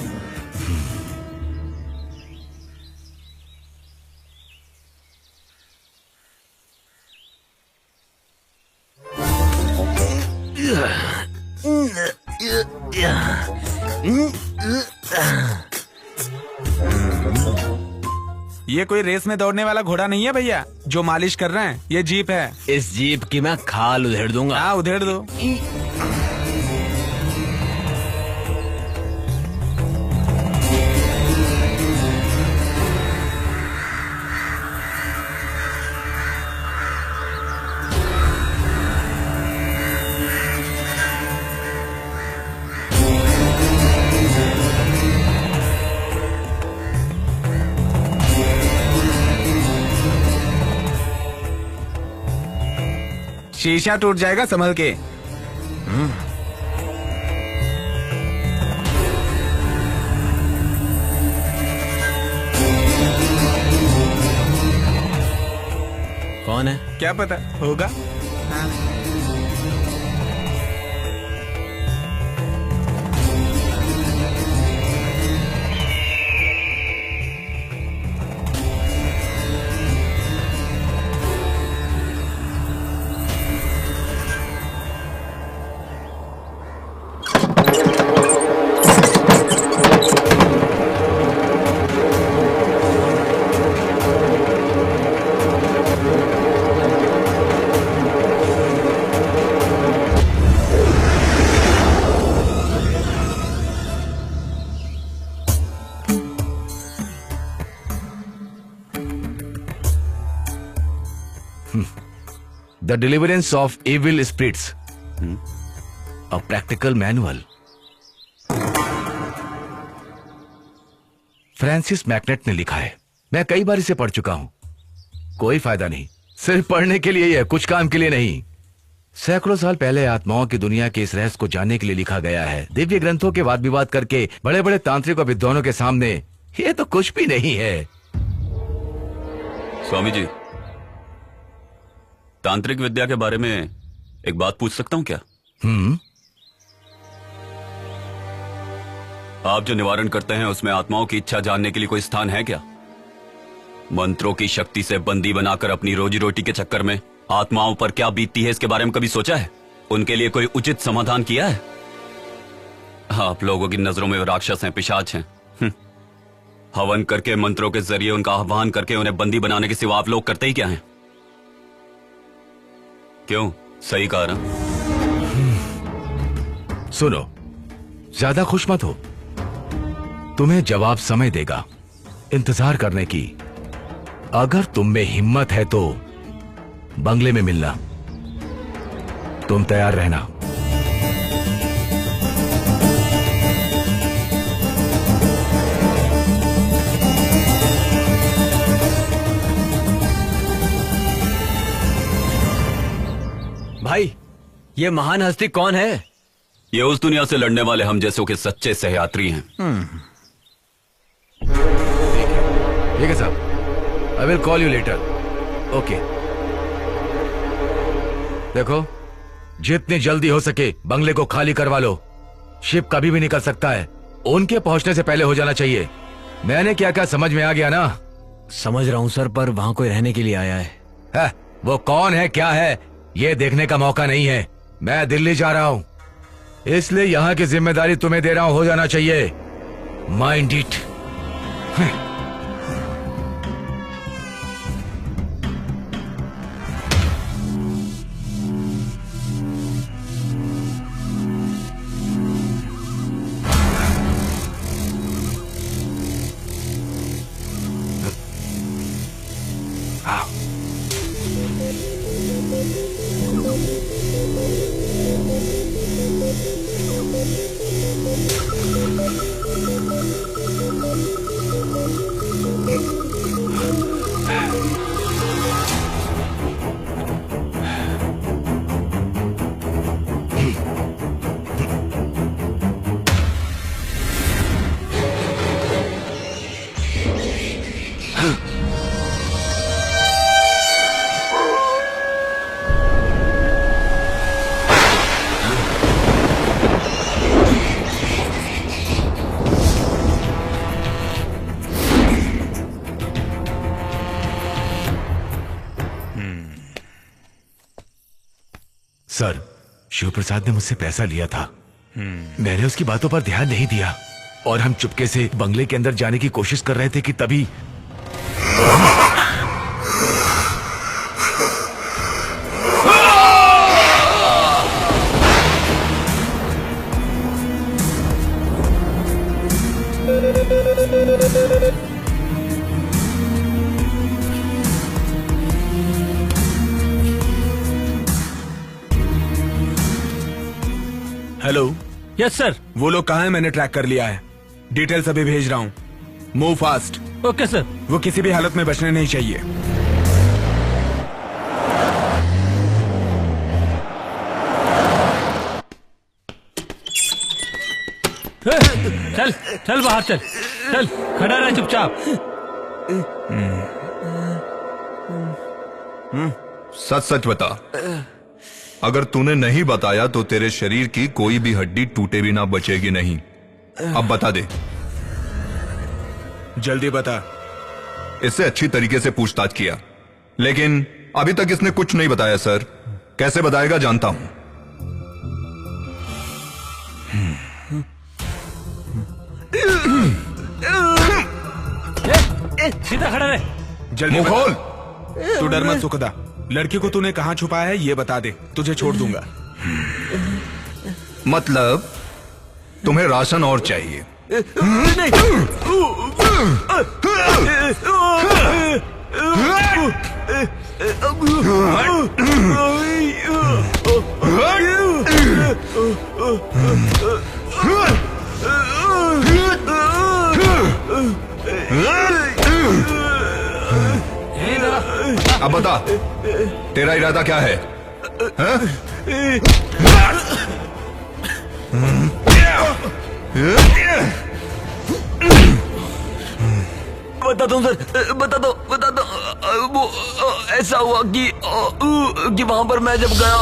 ये कोई रेस में दौड़ने वाला घोड़ा नहीं है भैया जो मालिश कर रहे हैं। ये जीप है। इस जीप की मैं खाल उधेड़ दूंगा। हाँ, उधेड़ दो। शीशा टूट जाएगा, संभल के। क्या पता होगा। The Deliverance of Evil Spirits, a practical manual. Francis McNett ने लिखा है। मैं कई बार इसे पढ़ चुका हूं, कोई फायदा नहीं। सिर्फ पढ़ने के लिए ही है, कुछ काम के लिए नहीं। सैकड़ों साल पहले आत्माओं की दुनिया के इस रहस्य को जानने के लिए लिखा गया है। दिव्य ग्रंथों के वाद विवाद करके बड़े बड़े तांत्रिक और विद्वानों के सामने ये तो कुछ भी नहीं है। स्वामी जी, तांत्रिक विद्या के बारे में एक बात पूछ सकता हूं क्या? आप जो निवारण करते हैं उसमें आत्माओं की इच्छा जानने के लिए कोई स्थान है क्या? मंत्रों की शक्ति से बंदी बनाकर अपनी रोजी रोटी के चक्कर में आत्माओं पर क्या बीतती है इसके बारे में कभी सोचा है? उनके लिए कोई उचित समाधान किया है? आप लोगों की नजरों में राक्षस हैं, पिशाच हैं। हवन करके मंत्रों के जरिए उनका आह्वान करके उन्हें बंदी बनाने के सिवा आप लोग करते ही क्या हैं? क्यों? सही कहा ना? सुनो, ज्यादा खुश मत हो। तुम्हें जवाब समय देगा, इंतजार करने की। अगर तुम में हिम्मत है तो बंगले में मिलना। तुम तैयार रहना। भाई, ये महान हस्ती कौन है? ये उस दुनिया से लड़ने वाले हम जैसों के सच्चे सहयात्री हैं। ठीक है साहब, I will call you later. Okay. देखो, जितनी जल्दी हो सके बंगले को खाली करवा लो। शिप कभी भी निकल सकता है, उनके पहुंचने से पहले हो जाना चाहिए। मैंने क्या क्या समझ में आ गया ना? समझ रहा हूं सर, पर वहां कोई रहने के लिए आया है। वो कौन है, क्या है, ये देखने का मौका नहीं है। मैं दिल्ली जा रहा हूं, इसलिए यहां की जिम्मेदारी तुम्हें दे रहा हूं। हो जाना चाहिए। Mind it. सर, शिव प्रसाद ने मुझसे पैसा लिया था। मैंने उसकी बातों पर ध्यान नहीं दिया और हम चुपके से बंगले के अंदर जाने की कोशिश कर रहे थे कि तभी हेलो। Yes sir. वो लोग कहाँ हैं? मैंने ट्रैक कर लिया है। डिटेल्स अभी भेज रहा हूँ। Move fast. Okay sir. वो किसी भी हालत में बचने नहीं चाहिए। चल चल बाहर चल, चल खड़ा रह चुपचाप। सच सच बता। अगर तूने नहीं बताया तो तेरे शरीर की कोई भी हड्डी टूटे भी ना बचेगी नहीं। अब बता दे। जल्दी बता। इससे अच्छी तरीके से पूछताछ किया, लेकिन अभी तक इसने कुछ नहीं बताया सर। कैसे बताएगा जानता हूं। सीधा खड़ा रहे। जल्दी मुंह खोल। तू डर मत सुखदा। लड़की को तूने कहां छुपाया है ये बता दे, तुझे छोड़ दूंगा। मतलब तुम्हें राशन और चाहिए? अब बता, तेरा इरादा क्या है? बता दो सर, बता दो। वो ऐसा हुआ कि वहां पर मैं जब गया।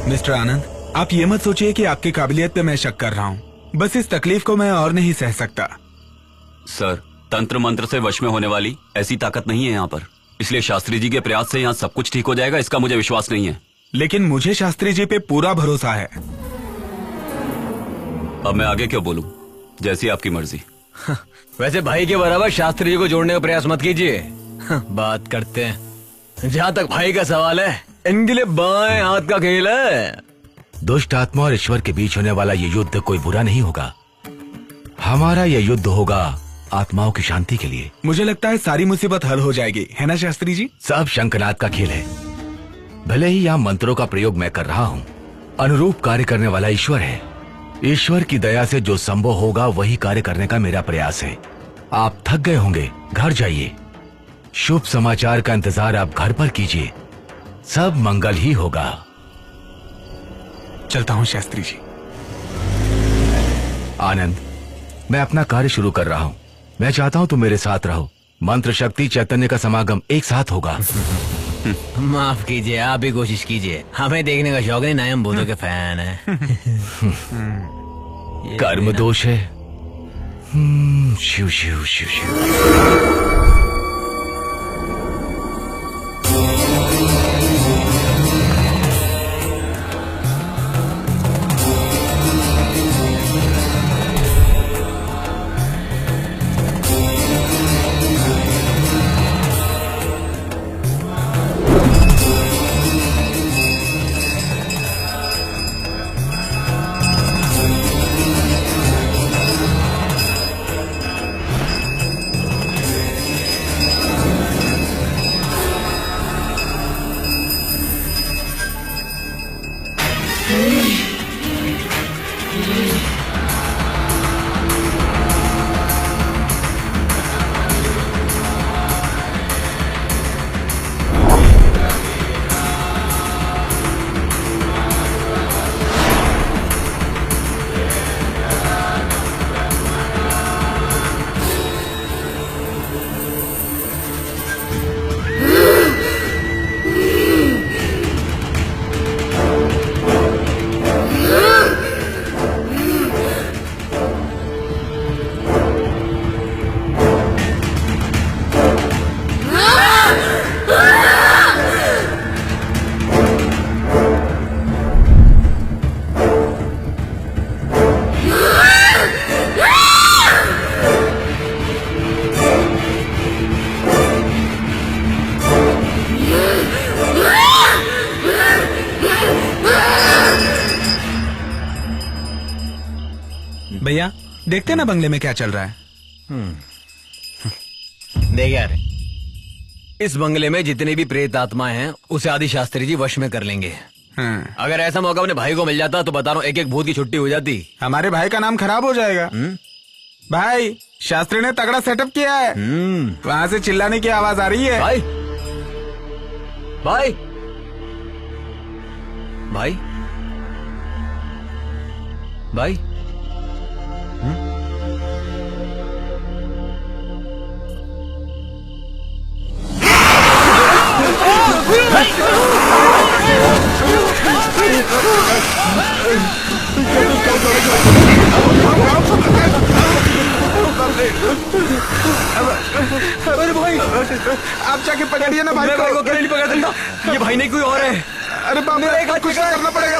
मिस्टर आनंद, आप ये मत सोचिए कि आपकी काबिलियत पे मैं शक कर रहा हूँ। बस इस तकलीफ को मैं और नहीं सह सकता। सर, तंत्र मंत्र से वश में होने वाली ऐसी ताकत नहीं है यहाँ पर, इसलिए शास्त्री जी के प्रयास से यहाँ सब कुछ ठीक हो जाएगा, इसका मुझे विश्वास नहीं है। लेकिन मुझे शास्त्री जी पे पूरा भरोसा है। अब मैं आगे क्यों बोलूं? जैसी आपकी मर्जी। वैसे भाई के बराबर शास्त्री जी को जोड़ने का प्रयास मत कीजिए। बात करते हैं। जहाँ तक भाई का सवाल है, इनके लिए बाएं हाथ का खेल है। दुष्ट आत्मा और ईश्वर के बीच होने वाला ये युद्ध कोई बुरा नहीं होगा। हमारा ये युद्ध होगा आत्माओं की शांति के लिए। मुझे लगता है सारी मुसीबत हल हो जाएगी, है ना शास्त्री जी? सब शंखनाद का खेल है। भले ही यहाँ मंत्रों का प्रयोग मैं कर रहा हूँ, अनुरूप कार्य करने वाला ईश्वर है। ईश्वर की दया से जो संभव होगा वही कार्य करने का मेरा प्रयास है। आप थक गए होंगे, घर जाइए। शुभ समाचार का इंतजार आप घर पर कीजिए, सब मंगल ही होगा। चलता हूँ शास्त्री जी। आनंद, मैं अपना कार्य शुरू कर रहा हूँ। मैं चाहता हूँ तुम मेरे साथ रहो। मंत्र शक्ति चैतन्य का समागम एक साथ होगा। माफ कीजिए, आप भी कोशिश कीजिए। हमें देखने का शौक नहीं, ना हम भूतों के फैन है। कर्म दोष है। शिव शिव शिव शिव। भैया देखते ना बंगले में क्या चल रहा है। देख यार, इस बंगले में जितनी भी प्रेत आत्माएं हैं उसे आदि शास्त्री जी वश में कर लेंगे। अगर ऐसा मौका अपने भाई को मिल जाता तो बता रहा हूँ एक एक भूत की छुट्टी हो जाती। हमारे भाई का नाम खराब हो जाएगा। भाई, शास्त्री ने तगड़ा सेटअप किया है। वहाँ से चिल्लाने की आवाज आ रही है। भाई भाई भाई भाई अरे भाई आप जाके पकड़िए ना भाई मैं भाई को अकेले नहीं पकड़ सकता, ये भाई नहीं कोई और है। अरे बाप रे कुछ करना पड़ेगा।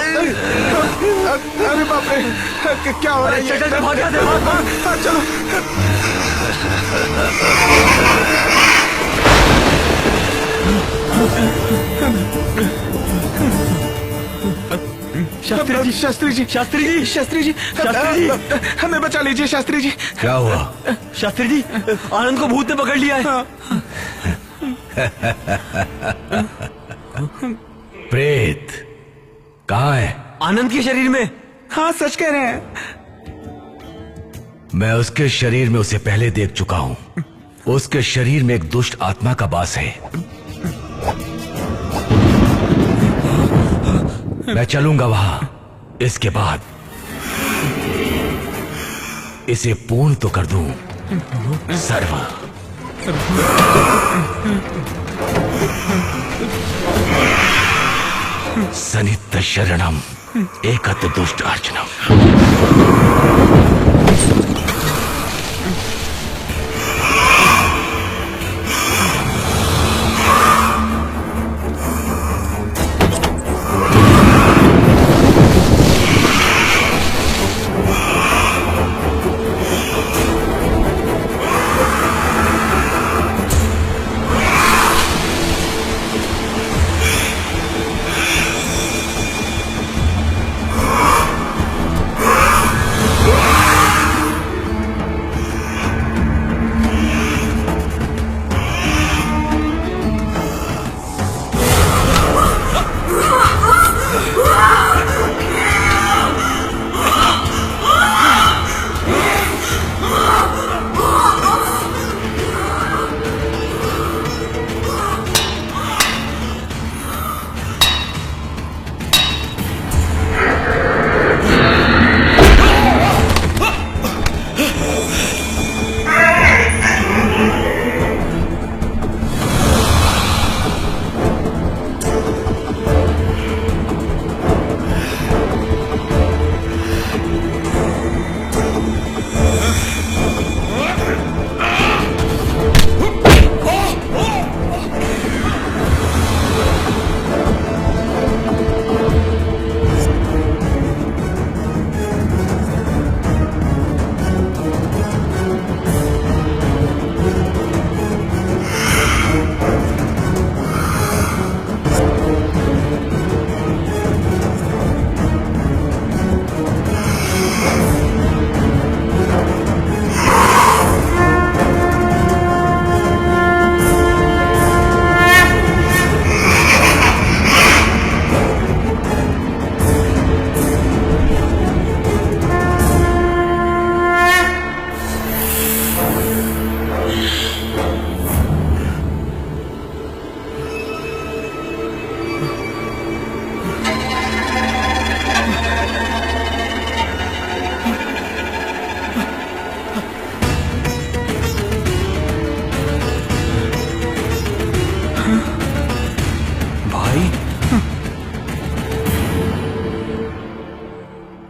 अरे बाप रे क्या हो रहा है? चल भाग यहाँ से, भाग। चलो शास्त्री जी शास्त्री जी शास्त्री जी शास्त्री जी शास्त्री जी हमें बचा लीजिए शास्त्री जी। क्या हुआ? शास्त्री जी आनंद को भूत ने पकड़ लिया है। प्रेत कहाँ है? आनंद के शरीर में। हाँ सच कह रहे हैं। मैं उसके शरीर में उसे पहले देख चुका हूं। उसके शरीर में एक दुष्ट आत्मा का वास है। मैं चलूंगा वहां। इसके बाद इसे पूर्ण तो कर दूं। सर्व सनित शरणम एकत दुष्ट अर्चनम।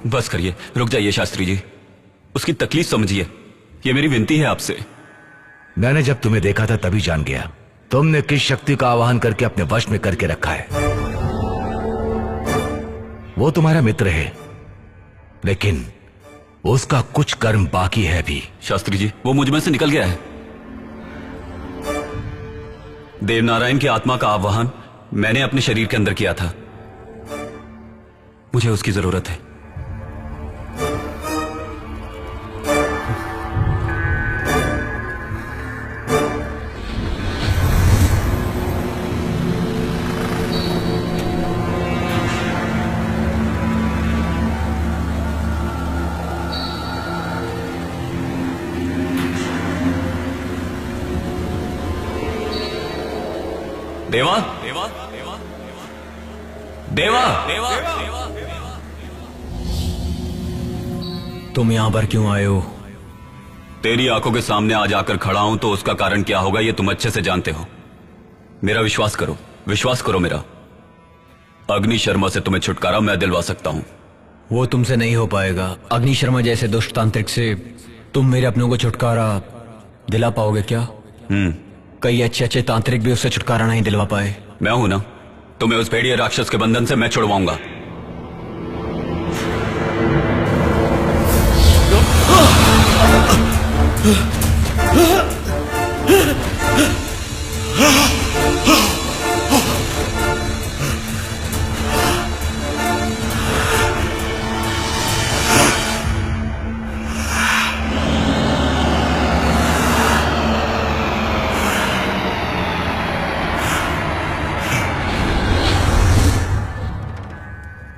बस करिए, रुक जाइए शास्त्री जी। उसकी तकलीफ समझिए, ये मेरी विनती है आपसे। मैंने जब तुम्हें देखा था तभी जान गया तुमने किस शक्ति का आवाहन करके अपने वश में करके रखा है। वो तुम्हारा मित्र है, लेकिन उसका कुछ कर्म बाकी है भी। शास्त्री जी, वो मुझ में से निकल गया है। देवनारायण की आत्मा का आवाहन मैंने अपने शरीर के अंदर किया था। मुझे उसकी जरूरत है। देवा, देवा, देवा। देवा, तुम यहाँ पर क्यों आए हो? तेरी आंखों के सामने आज आकर खड़ा हूं तो उसका कारण क्या होगा ये तुम अच्छे से जानते हो। मेरा विश्वास करो मेरा। अग्नि शर्मा से तुम्हें छुटकारा मैं दिलवा सकता हूं। वो तुमसे नहीं हो पाएगा। अग्नि शर्मा जैसे दुष्ट तांत्रिक से तुम मेरे अपनों को छुटकारा दिला पाओगे क्या? कई अच्छे तांत्रिक भी उससे छुटकारा नहीं दिलवा पाए। मैं हूं ना, तुम्हें उस भेड़िए राक्षस के बंधन से मैं छुड़वाऊंगा।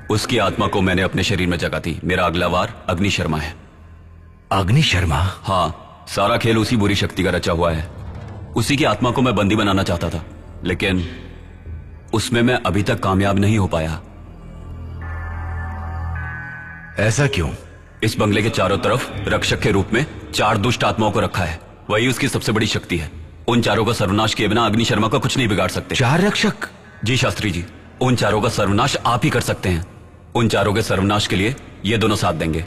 उसकी आत्मा को मैंने अपने शरीर में जगा दी। मेरा अगला वार अग्नि शर्मा है। अग्नि शर्मा? हाँ, सारा खेल उसी बुरी शक्ति का रचा हुआ है। उसी की आत्मा को मैं बंदी बनाना चाहता था, लेकिन उसमें मैं अभी तक कामयाब नहीं हो पाया। ऐसा क्यों? इस बंगले के चारों तरफ रक्षक के रूप में 4 दुष्ट आत्माओं को रखा है। वही उसकी सबसे बड़ी शक्ति है। उन चारों का सर्वनाश किए बिना अग्नि शर्मा का कुछ नहीं बिगाड़ सकते। 4 रक्षक? जी शास्त्री जी, उन चारों का सर्वनाश आप ही कर सकते हैं। उन चारों के सर्वनाश के लिए ये दोनों साथ देंगे।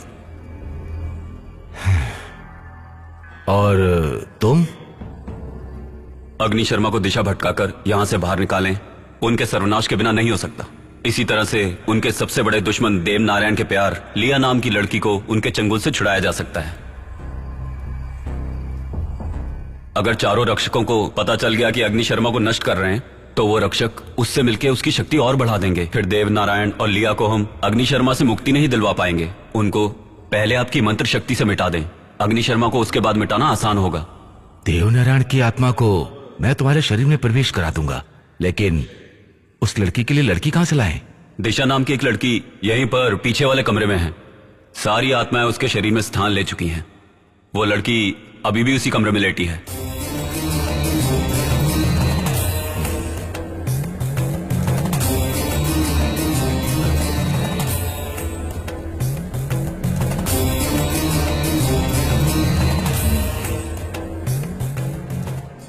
और तुम? अग्नि शर्मा को दिशा भटकाकर यहां से बाहर निकालें। उनके सर्वनाश के बिना नहीं हो सकता। इसी तरह से उनके सबसे बड़े दुश्मन देव नारायण के प्यार लिया नाम की लड़की को उनके चंगुल से छुड़ाया जा सकता है। अगर चारों रक्षकों को पता चल गया कि अग्नि शर्मा को नष्ट कर रहे हैं, तो वो रक्षक उससे मिलकर उसकी शक्ति और बढ़ा देंगे। फिर देव नारायण और लिया को हम अग्नि शर्मा से मुक्ति नहीं दिलवा पाएंगे। उनको पहले आपकी मंत्र शक्ति से मिटा दें। अग्नि शर्मा को उसके बाद मिटाना आसान होगा। देव नारायण की आत्मा को मैं तुम्हारे शरीर में प्रवेश करा दूंगा, लेकिन उस लड़की के लिए लड़की कहां से लाएं? दिशा नाम की एक लड़की यहीं पर पीछे वाले कमरे में है। सारी आत्माएं उसके शरीर में स्थान ले चुकी हैं। वो लड़की अभी भी उसी कमरे में लेटी है।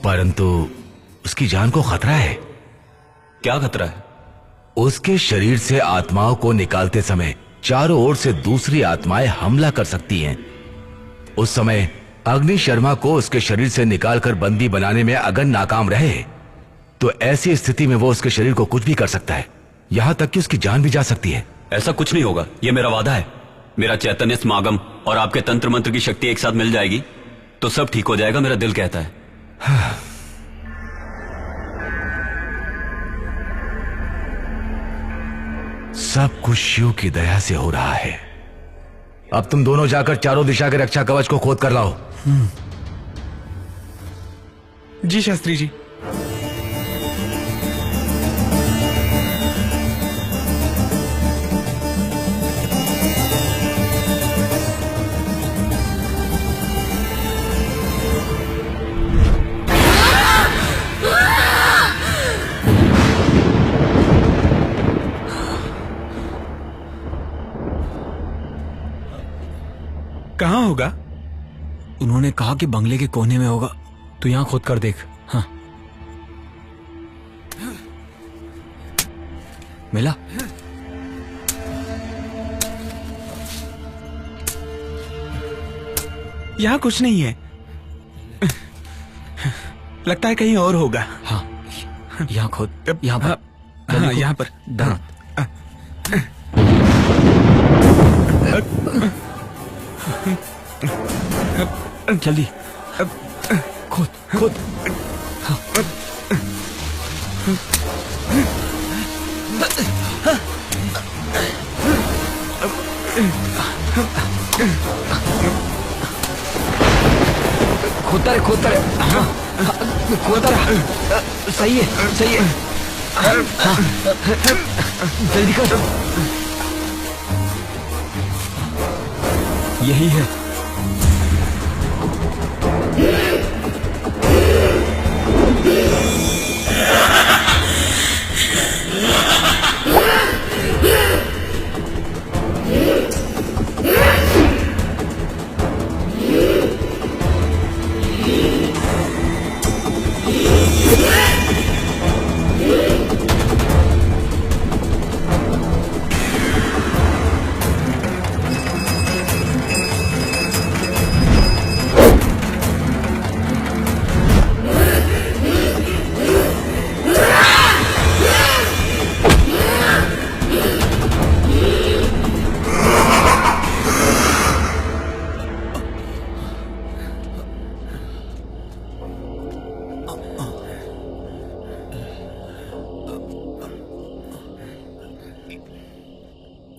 परंतु उसकी जान को खतरा है। क्या खतरा है? उसके शरीर से आत्माओं को निकालते समय चारों ओर से दूसरी आत्माएं हमला कर सकती हैं। उस समय अग्नि शर्मा को उसके शरीर से निकालकर बंदी बनाने में अगर नाकाम रहे, तो ऐसी स्थिति में वो उसके शरीर को कुछ भी कर सकता है, यहां तक कि उसकी जान भी जा सकती है। ऐसा कुछ नहीं होगा, ये मेरा वादा है। मेरा चैतन्य समागम और आपके तंत्र मंत्र की शक्ति एक साथ मिल जाएगी तो सब ठीक हो जाएगा, मेरा दिल कहता है। सब कुछ शिव की दया से हो रहा है। अब तुम दोनों जाकर चारों दिशा के रक्षा कवच को खोद कर लाओ। जी शास्त्री जी। कहाँ होगा? उन्होंने कहा कि बंगले के कोने में होगा, तो यहां खोद कर देख। हाँ, मिला? यहाँ कुछ नहीं है। लगता है कहीं और होगा। हाँ, यहाँ खोद। यहाँ पर। हाँ, यहाँ पर। जल्दी खोद खोद। हाँ। खोदता रहे, खोदता रहे। हाँ, खोदता रहा। सही है, सही है। हाँ, जल्दी कर। यही है।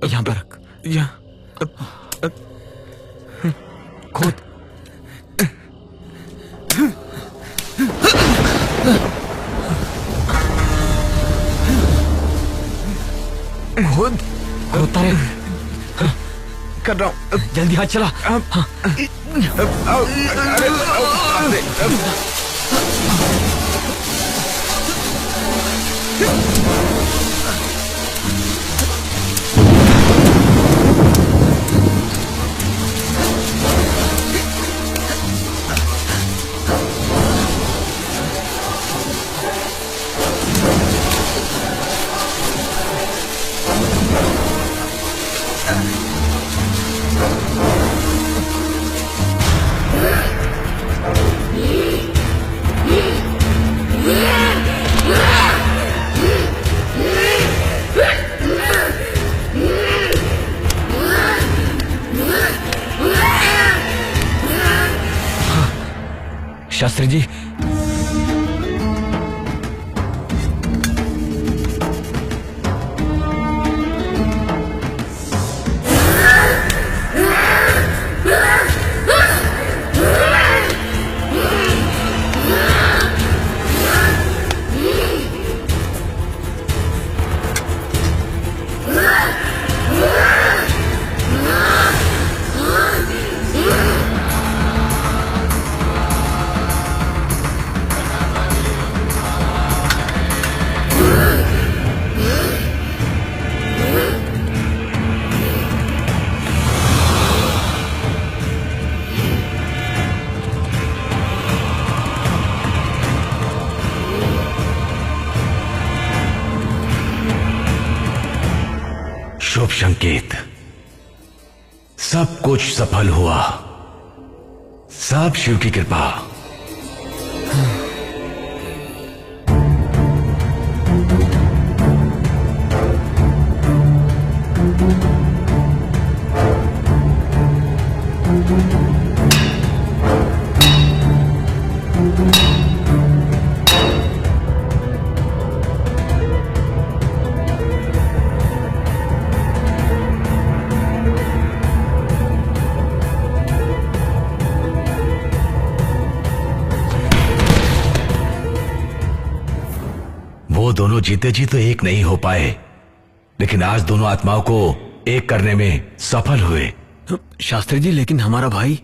यहाँ पर रख। खोद। खोद खोदता रहे। कर रहा हूँ। जल्दी हाथ चला। हाँ। शास्त्री जी, शुभ संकेत। सब कुछ सफल हुआ। सब शिव की कृपा। वो दोनों जीते जी तो एक नहीं हो पाए, लेकिन आज दोनों आत्माओं को एक करने में सफल हुए। शास्त्री जी, लेकिन हमारा भाई।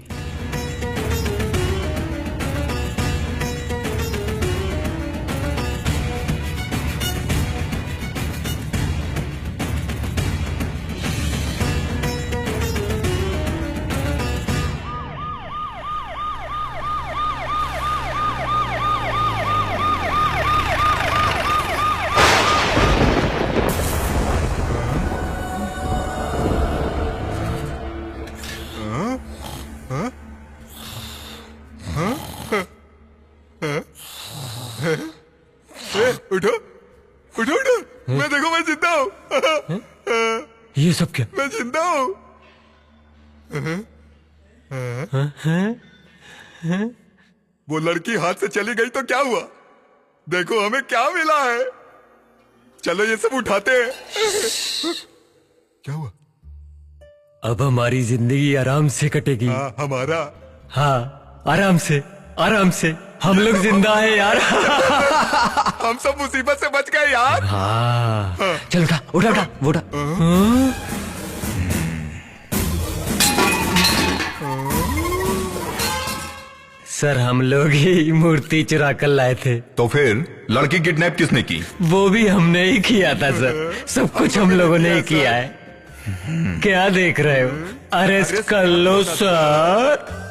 उठो उठो उठो, मैं देखो मैं जिंदा हूँ। ये सब क्या? मैं जिंदा हूँ। वो लड़की हाथ से चली गई तो क्या हुआ? देखो हमें क्या मिला है। चलो ये सब उठाते हैं। क्या हुआ? अब हमारी जिंदगी आराम से कटेगी। हमारा? हाँ, आराम से आराम से। हम लोग जिंदा है यार। हम सब मुसीबत से बच गए यार। हाँ। चल उठा उठा उठा वो उठा। सर, हम लोग ही मूर्ति चुरा कर लाए थे। तो फिर लड़की किडनैप किसने की? वो भी हमने ही किया था सर। सब कुछ हम लोगों ने ही किया है। क्या देख रहे हो? अरेस्ट कर लो सर।